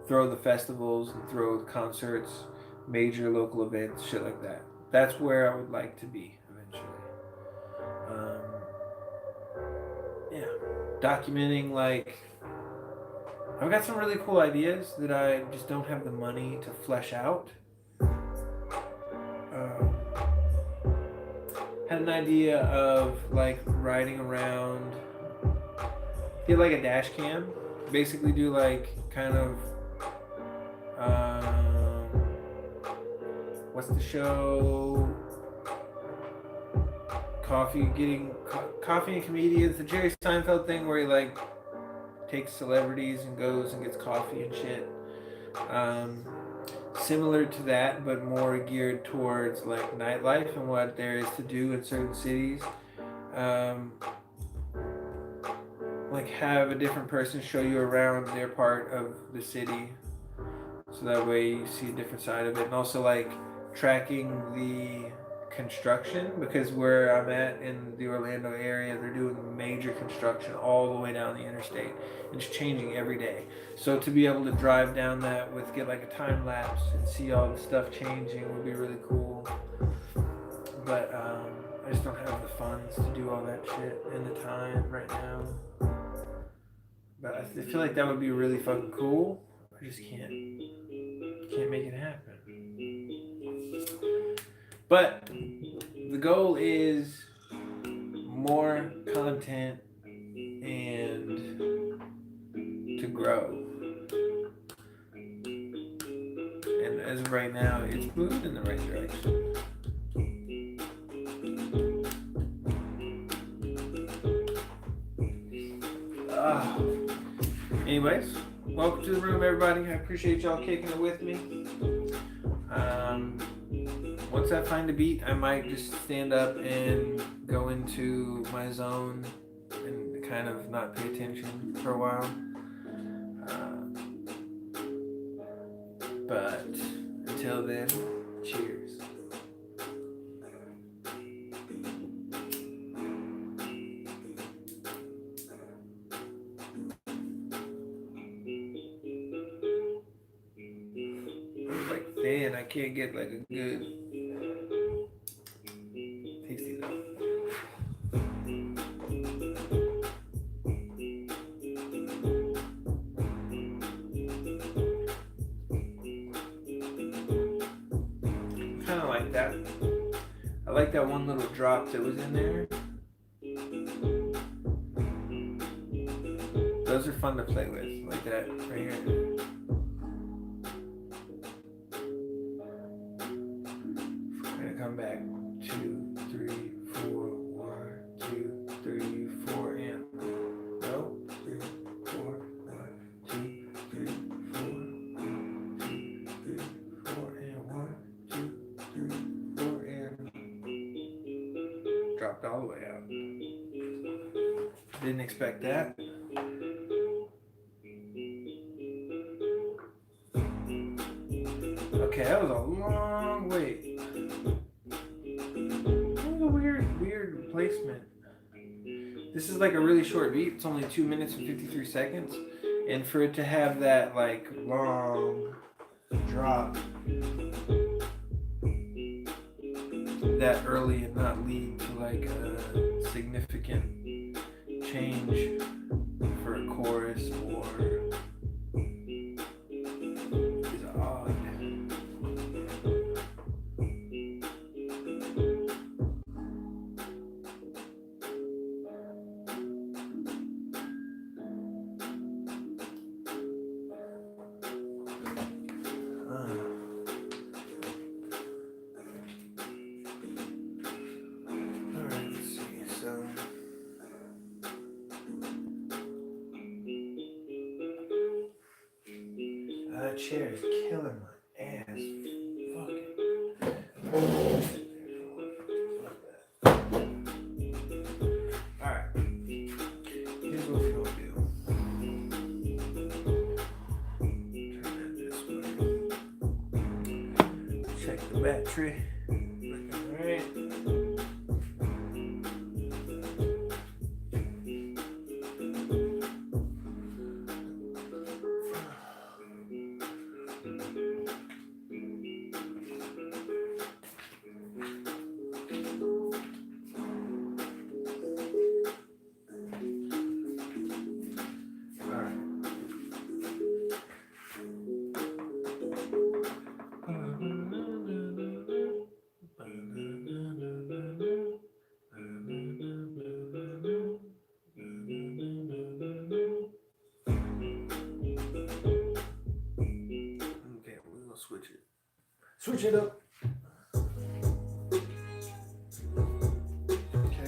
throw the festivals and throw the concerts, major local events, shit like that. That's where I would like to be eventually. Yeah, documenting like I've got some really cool ideas that I just don't have the money to flesh out. Had an idea of like riding around, get like a dash cam, basically do like kind of what's the show? coffee and comedians. The Jerry Seinfeld thing where he like takes celebrities and goes and gets coffee and shit. Similar to that, but more geared towards like nightlife and what there is to do in certain cities. Like have a different person show you around their part of the city, so that way you see a different side of it, and also like tracking the construction, because where I'm at in the Orlando area, they're doing major construction all the way down the interstate. It's changing every day. So to be able to drive down that with get like a time lapse and see all the stuff changing would be really cool. But I just don't have the funds to do all that shit and the time right now. But I feel like that would be really fucking cool. I just can't make it happen. But the goal is more content and to grow. And as of right now, it's moving in the right direction. Anyways, welcome to the room, everybody. I appreciate y'all kicking it with me. Once I find a beat, I might just stand up and go into my zone and kind of not pay attention for a while. But until then, cheers. Like thin, I can't get like a good tasty though. Kind of like that. I like that one little drop that was in there. Those are fun to play with, like that right here. Come back 2, 3, 4, 1, 2, 3, 4, and no 3, 4, 1, 2, 3, 4, 1, 2, 3, 4, and 1, 2, 3, 4, and dropped all the way out. Didn't expect that. Okay, that was a long wait. Weird placement. This is like a really short beat. It's only 2 minutes and 53 seconds. And for it to have that like long drop that early and not lead to like a significant change for a chorus or is odd. That chair is killing my ass. Fucking. Alright. Here's what we're gonna do. Turn that this way. Check the battery. Alright. Switch it up. Okay.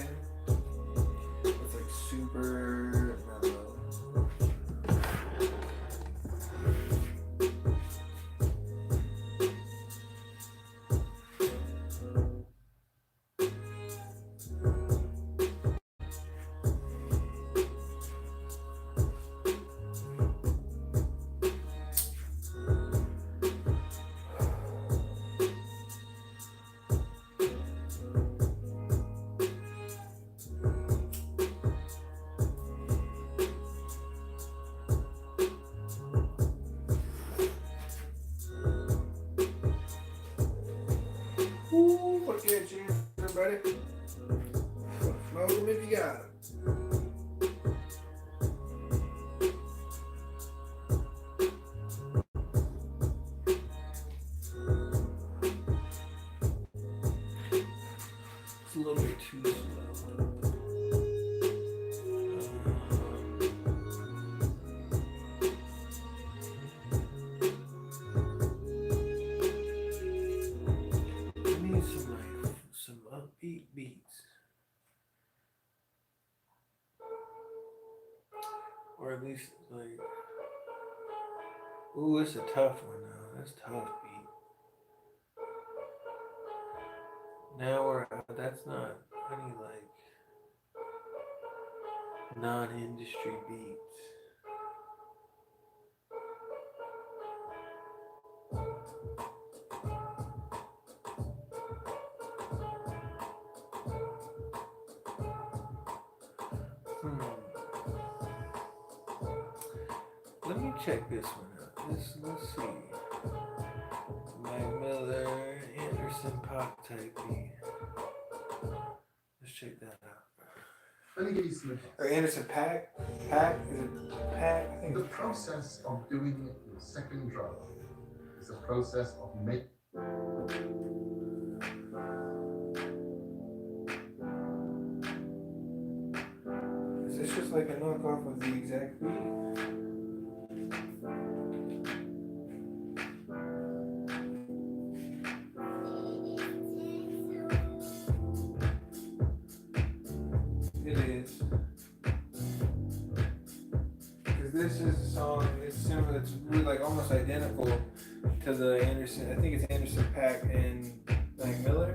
buddy. Smoke them if you got them. It's a little bit too slow. I need some upbeat beats. Or at least like, ooh, it's a tough one now. That's tough beat. Now that's not, I need like non-industry beats. Let me check this one out. Let's see. Mike Miller, Anderson Pop type beat. Let's check that out. Let me give you some advice. Or Anderson Paak? Paak? Is it Paak? I think The it's Paak. process of doing your second drum is a process of making. Is this just like a knockoff of the exact beat? It is. Because this is a song, it's similar, it's really like almost identical to the Anderson, I think it's Anderson Paak and Mike Miller.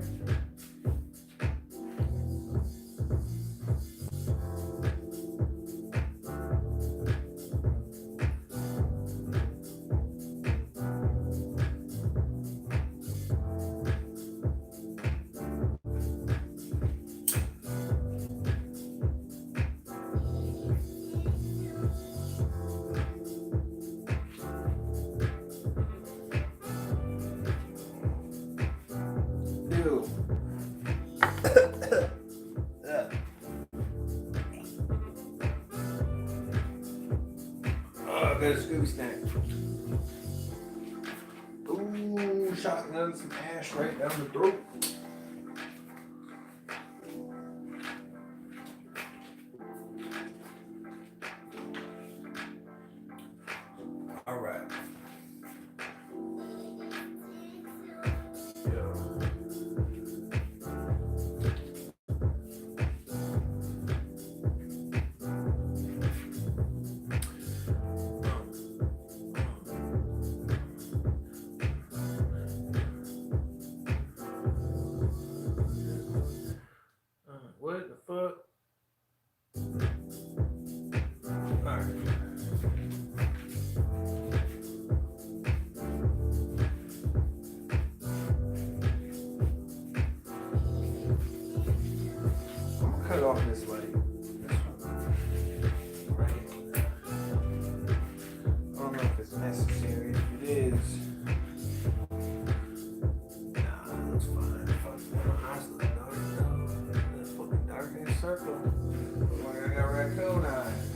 Ew. Oh, I got a Scooby snack. Ooh, shotgun some ash right down the throat. All right. What the fuck? Alright. I'm gonna cut off this light. This one. Right here. I don't know if it's necessary. If it is, nah, that's fine. Fuck that. My eyes look dark though. That fucking dark ass circle. Look like I got raccoon eyes.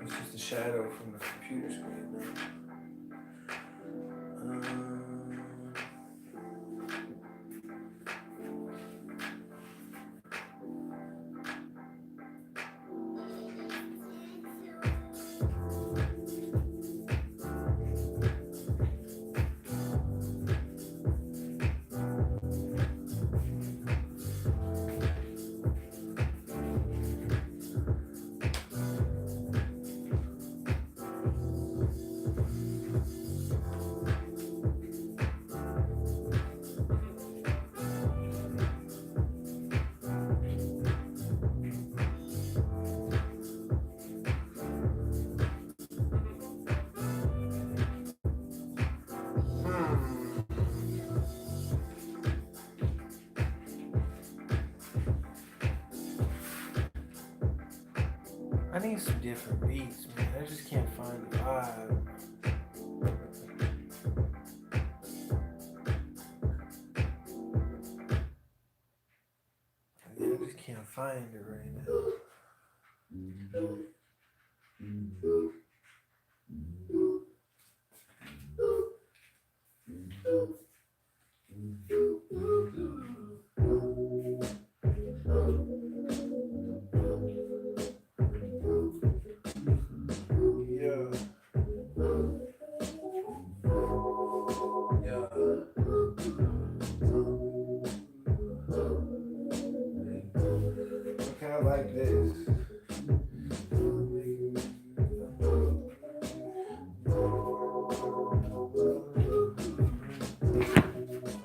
It's just a shadow from the computer screen though. I need some different beats, man. I just can't find the vibe. can't find it right now. Yeah. Yeah. Okay, I like this.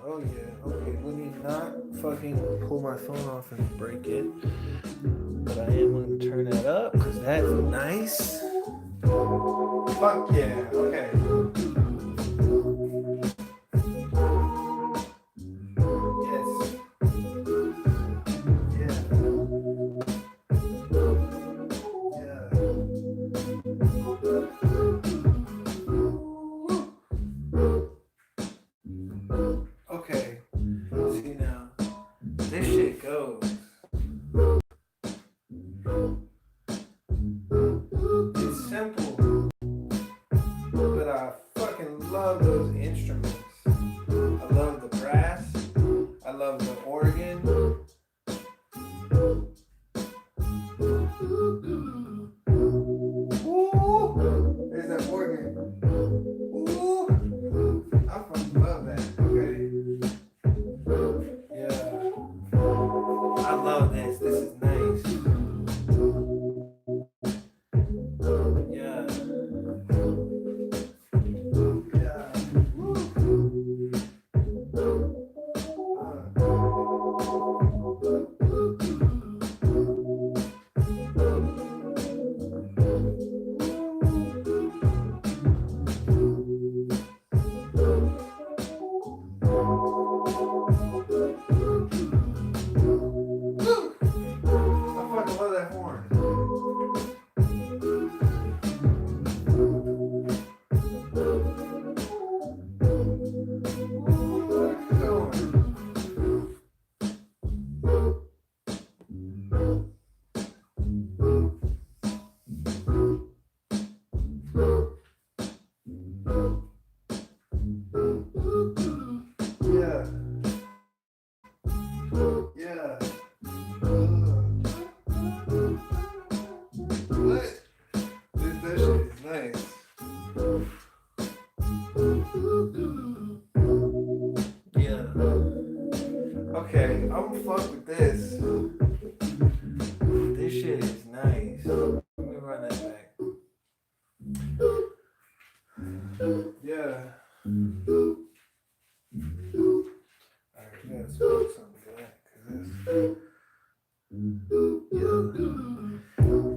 Oh yeah, okay. Let me not fucking pull my phone off and break it. But I am going to turn that up because that's nice. Fuck yeah, okay. Yes. Yeah. Yeah. Okay. See now, this shit goes. It's simple, but I fucking love those instruments. I love the brass. I love the organ. Ooh, there's that organ. Ooh, I fucking love that. Okay. Yeah. I love this. This is nice. Yeah. Yeah. I fucking love that horn. Yeah. Yeah. What? This shit is nice. Yeah. Okay, I'm gonna fuck with this. This shit is nice. Let me run that back. Yeah. Alright, we gotta switch something to that, cause this. Yeah.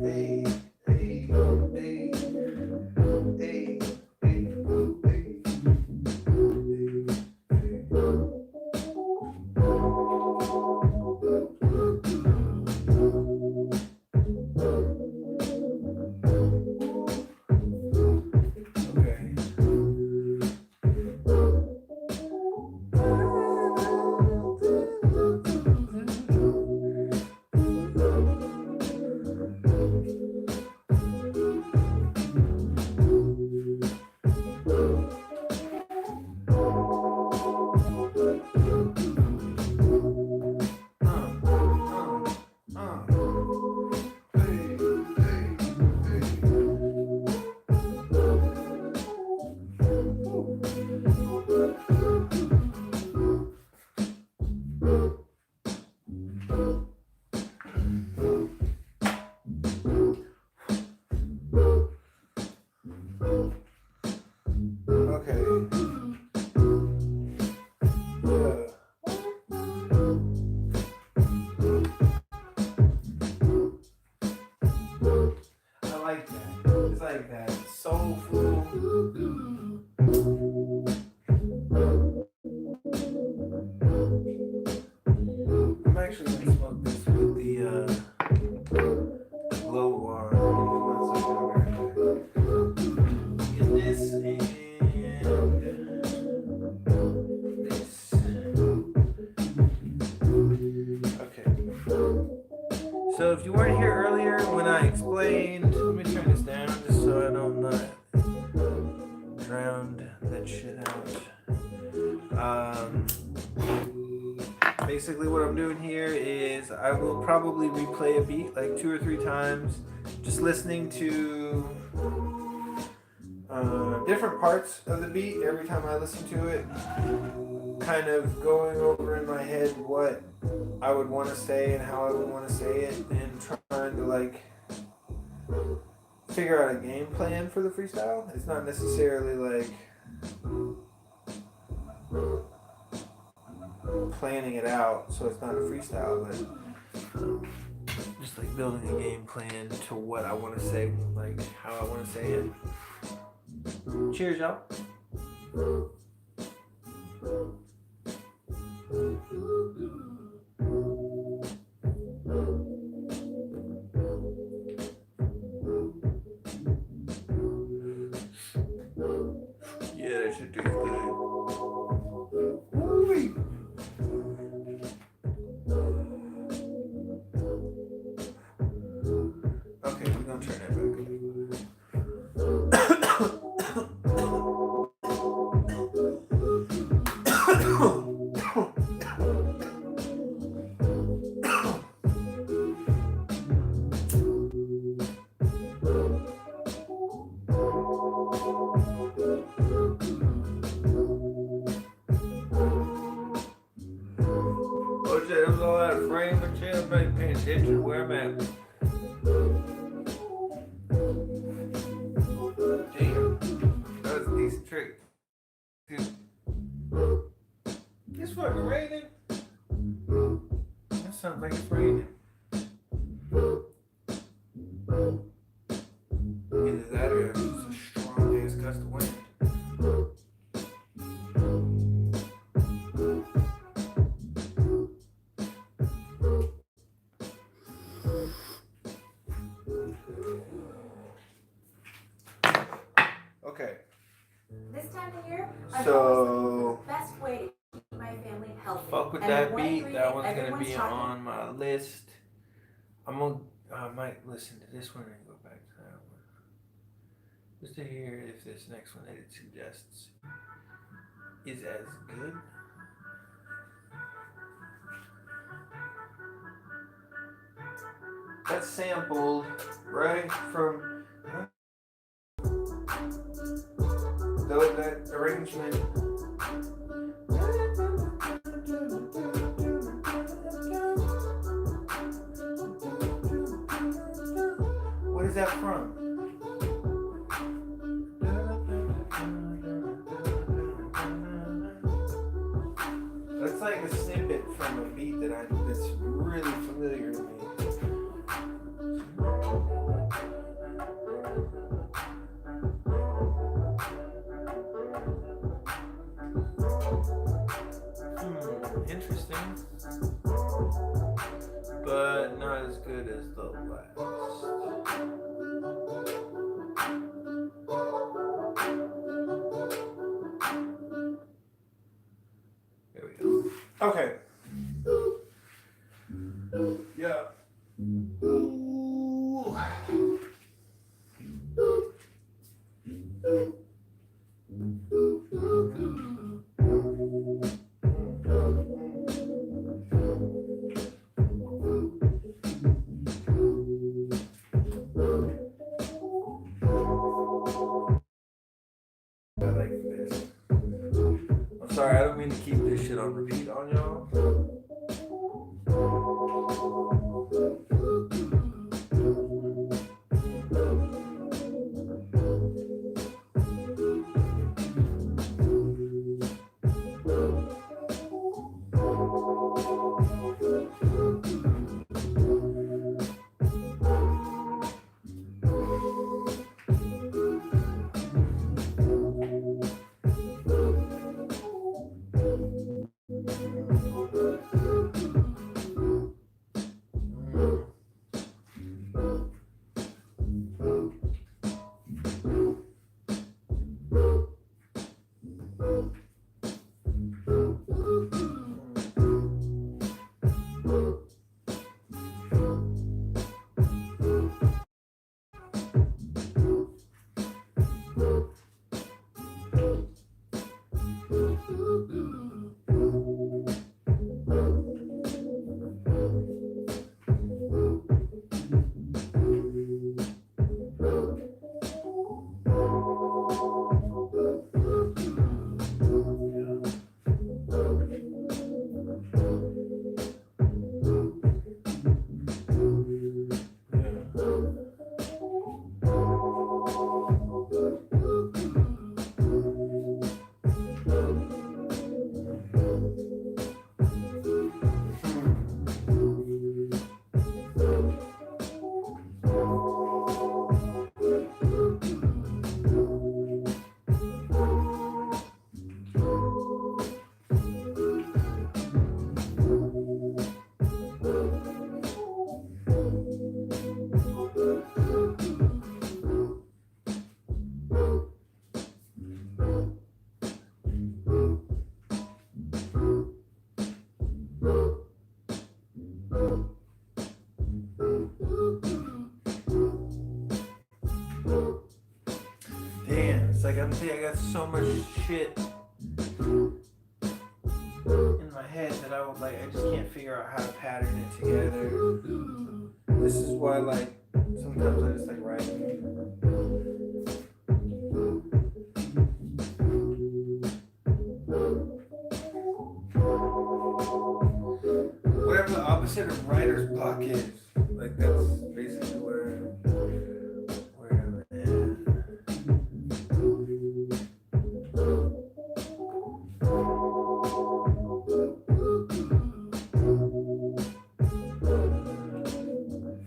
Hey, hey, hey, hey, hey, okay. Okay. Yeah. I like that. It's like that soulful. I'm actually gonna smoke this with the glow bar. Get this and this. Okay. So if you weren't here earlier when I explained, let me turn this down just so I don't drown that shit out. Basically what I'm doing here is I will probably replay a beat like 2 or 3 times, just listening to different parts of the beat every time I listen to it, kind of going over in my head what I would want to say and how I would want to say it, and trying to like figure out a game plan for the freestyle. It's not necessarily like planning it out, so it's not a freestyle, but just like building a game plan to what I want to say, like how I want to say it. Cheers, y'all. Yeah, that should do good. Woo-wee. Okay, we're gonna turn that back up. Oh shit, it was all out of frame and shit. I'm not paying attention to where I'm at. Damn, that was a decent trick. Dude. It's fucking raining. That sounds like it's raining. Either that or it's a strong ass gust of wind. Okay. This time of year, So the best way to keep my family healthy. fuck with And that one beat. ingredient That one's gonna everyone's be talking on my list. I might listen to this one and go back to that one. Just to hear if this next one that it suggests is as good. That's sampled, right, from that arrangement. What is that from? That's like a snippet from a beat that's really familiar to me. Interesting, but not as good as the last. There we go. Okay. Yeah. Ooh. I like this. I'm sorry, I don't mean to keep this shit on repeat on y'all. trying to think. I got so much shit in my head that I would like. I just can't figure out how to pattern it together. This is why, like, sometimes I just like writing. Whatever the opposite of writer's block is, like that's basically where I'm at.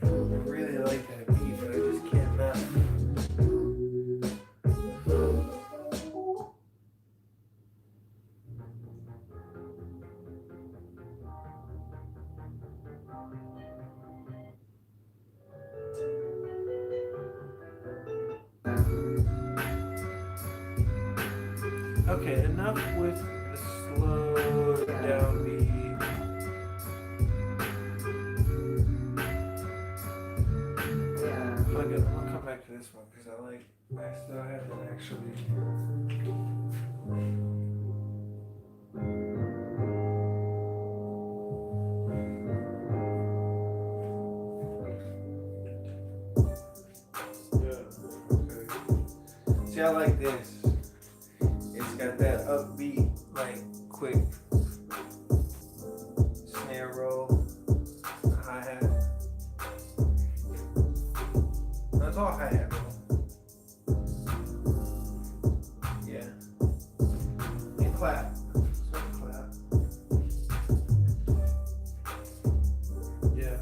I really like that beat, but I just can't not. Okay, enough with the slow down beat. Fuck it, I'm gonna come back to this one because I still haven't actually. Yeah, okay. See, I like this. It's got that upbeat, like quick snare roll, hi-hat. That's all hi-hat roll. Yeah. And clap. Sort of clap. Yeah.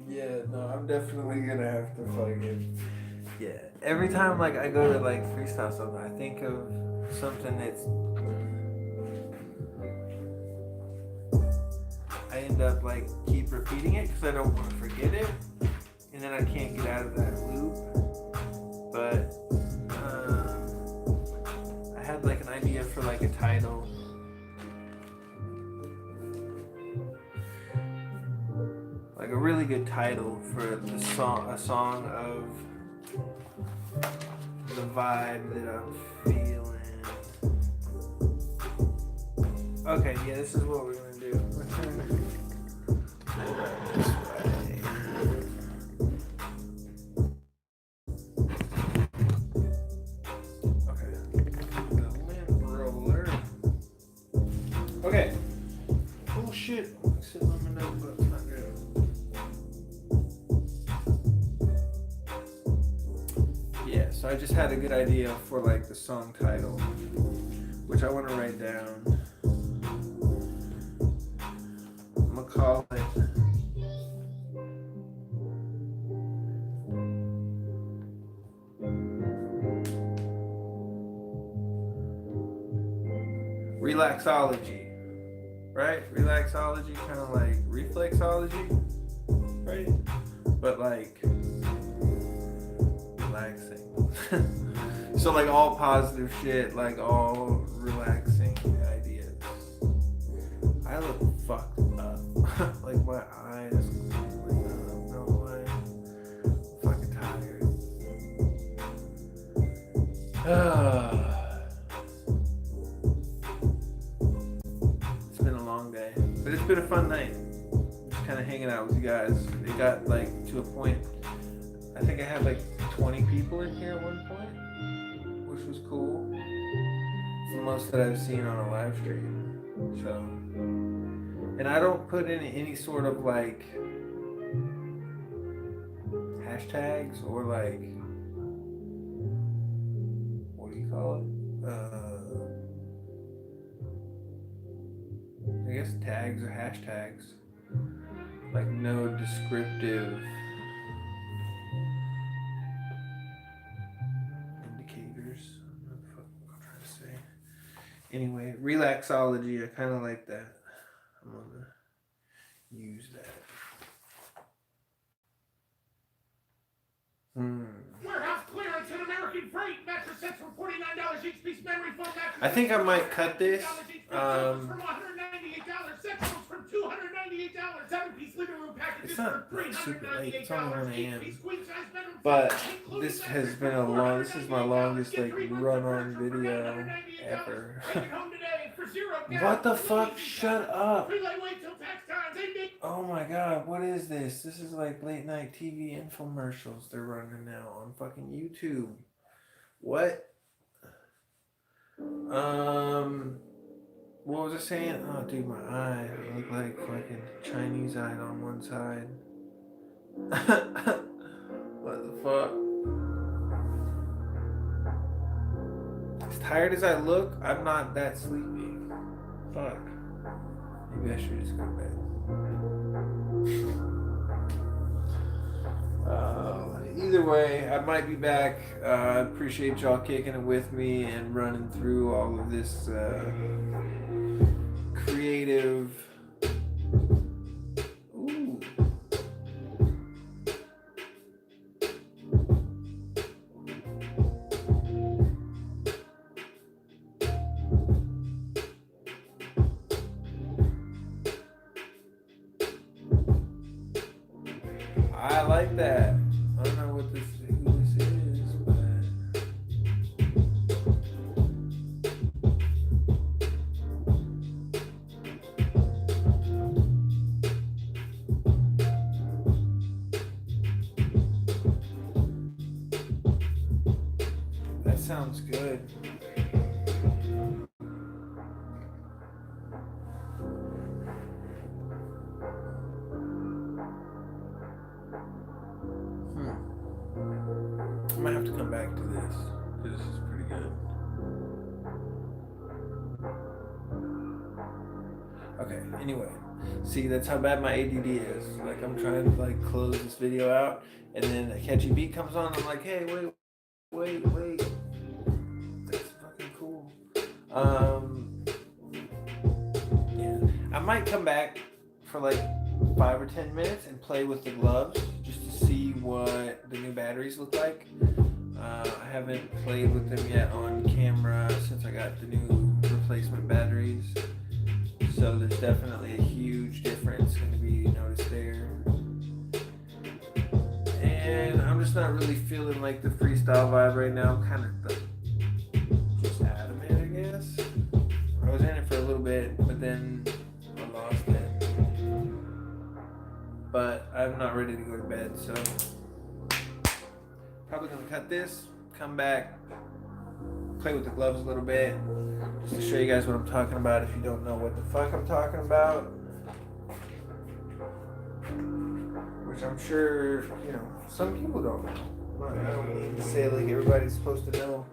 Yeah, no, I'm definitely gonna have to fucking. Yeah, every time like I go to like freestyle something, I think of something that's. I end up like keep repeating it because I don't want to forget it, and then I can't get out of that loop. But I had like an idea for like a title. Like a really good title for the song, a song of the vibe that I'm feeling. Okay, yeah, this is what we're gonna do. We're gonna go this way. Okay, the lint roller. Okay. Oh shit! I'm sitting on my notebook. It's not good. Yeah, so I just had a good idea for like the song title, which I want to write down. I'm gonna call it Relaxology. right? Relaxology, kind of like reflexology, right? But like relaxing. So like all positive shit, like all relaxing ideas. I look fucked up. Like my eyes, like, I don't know why. I'm fucking tired. It's been a long day, but it's been a fun night. Just kind of hanging out with you guys. It got like to a point. I think I had like 20 people in here at one point, which was cool. It's the most that I've seen on a live stream. So, and I don't put in any sort of like hashtags or like, what do you call it? I guess tags or hashtags. Like no descriptive indicators. What the fuck am I trying to say? Anyway, relaxology, I kind of like that. I'm gonna use that. Warehouse clearance and American Freight mattress sets from $49 each piece. Memory foam mattress. I think I might cut this. From $198. Sectionals from $298. 7-piece living room packages It's not for super late. It's only 1 $398. a.m. Each queen size bedroom But set, including this has mattress been for a long. This is my $498. longest Get like 3 months of run on furniture for video $998. ever. Take it home today for $0. What the fuck? Shut up! Freeway wait till tax time. Same day. Oh my god, what is this? This is like late night TV infomercials they're running now on fucking YouTube. What? What was I saying? Oh dude, my eye. I look like fucking Chinese eyed on one side. What the fuck? As tired as I look, I'm not that sleepy. Fuck. Maybe I should just go to bed. Either way, I might be back. I appreciate y'all kicking it with me and running through all of this creative. Ooh. I like that. I don't know what this is, but that sounds good. I might have to come back to this because this is pretty good. Okay, anyway. See, that's how bad my ADD is. Like, I'm trying to, like, close this video out, and then a catchy beat comes on, I'm like, hey, wait. That's fucking cool. Yeah. I might come back for, like, 5 or 10 minutes and play with the gloves just to see what the new batteries look like. I haven't played with them yet on camera since I got the new replacement batteries. So there's definitely a huge difference going to be noticed there. And I'm just not really feeling like the freestyle vibe right now. I'm kind of just out of it, I guess. I was in it for a little bit, but then I lost it. But I'm not ready to go to bed, so probably gonna cut this, come back, play with the gloves a little bit, just to show you guys what I'm talking about if you don't know what the fuck I'm talking about. Which I'm sure, you know, some people don't know. I don't mean to say like everybody's supposed to know.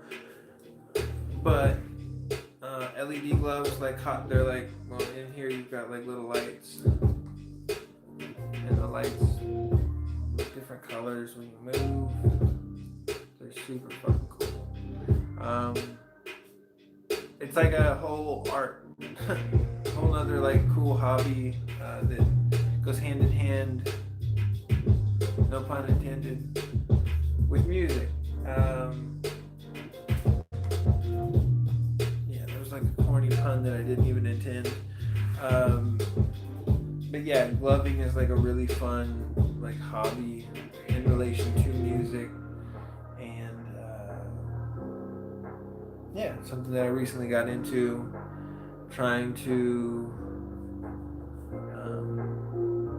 But LED gloves, like hot, they're like, well, in here you've got like little lights. And the lights look different colors when you move. They're super fucking cool. It's like a whole art, whole other like cool hobby that goes hand in hand, no pun intended, with music. Yeah, there was like a corny pun that I didn't even intend. But yeah, gloving is like a really fun like hobby in relation to music, and yeah, something that I recently got into, trying to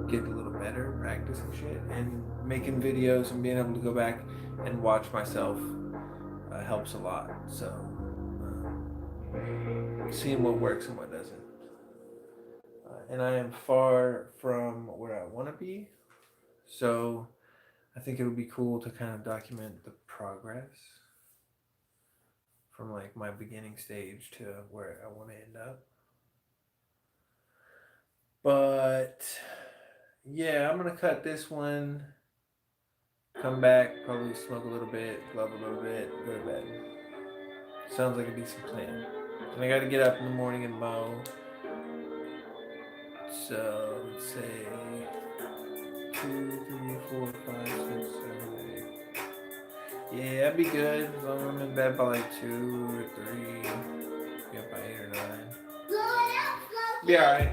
get a little better, practicing shit, and making videos and being able to go back and watch myself helps a lot. So seeing what works and what doesn't. And I am far from where I want to be, so I think it would be cool to kind of document the progress from like my beginning stage to where I want to end up. But yeah, I'm gonna cut this one, come back, probably smoke a little bit, glove a little bit, go to bed. Sounds like a decent plan. And I gotta get up in the morning and mow. So let's say 2, 3, 4, 5, 6, 7, 8. Yeah, that'd be good as long as I'm in bed by like 2 or 3. Get by 8 or 9. Be alright.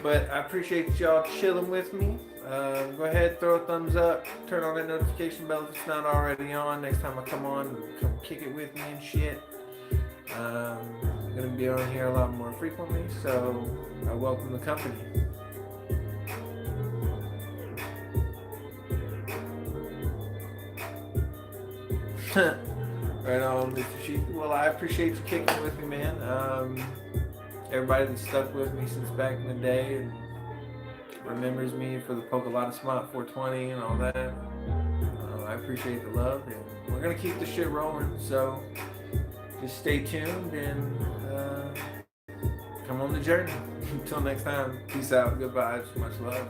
But I appreciate y'all chilling with me. Go ahead, throw a thumbs up, turn on that notification bell if it's not already on. Next time I come on, come kick it with me and shit. I'm gonna be on here a lot more frequently, so I welcome the company. Right on, Mr. Sheep. Well, I appreciate you kicking it with me, man. Everybody that stuck with me since back in the day and remembers me for the Poke a Lot of Smart 420 and all that. I appreciate the love, and we're gonna keep the shit rolling. So just stay tuned and come on the journey. Until next time, peace out, good vibes, much love.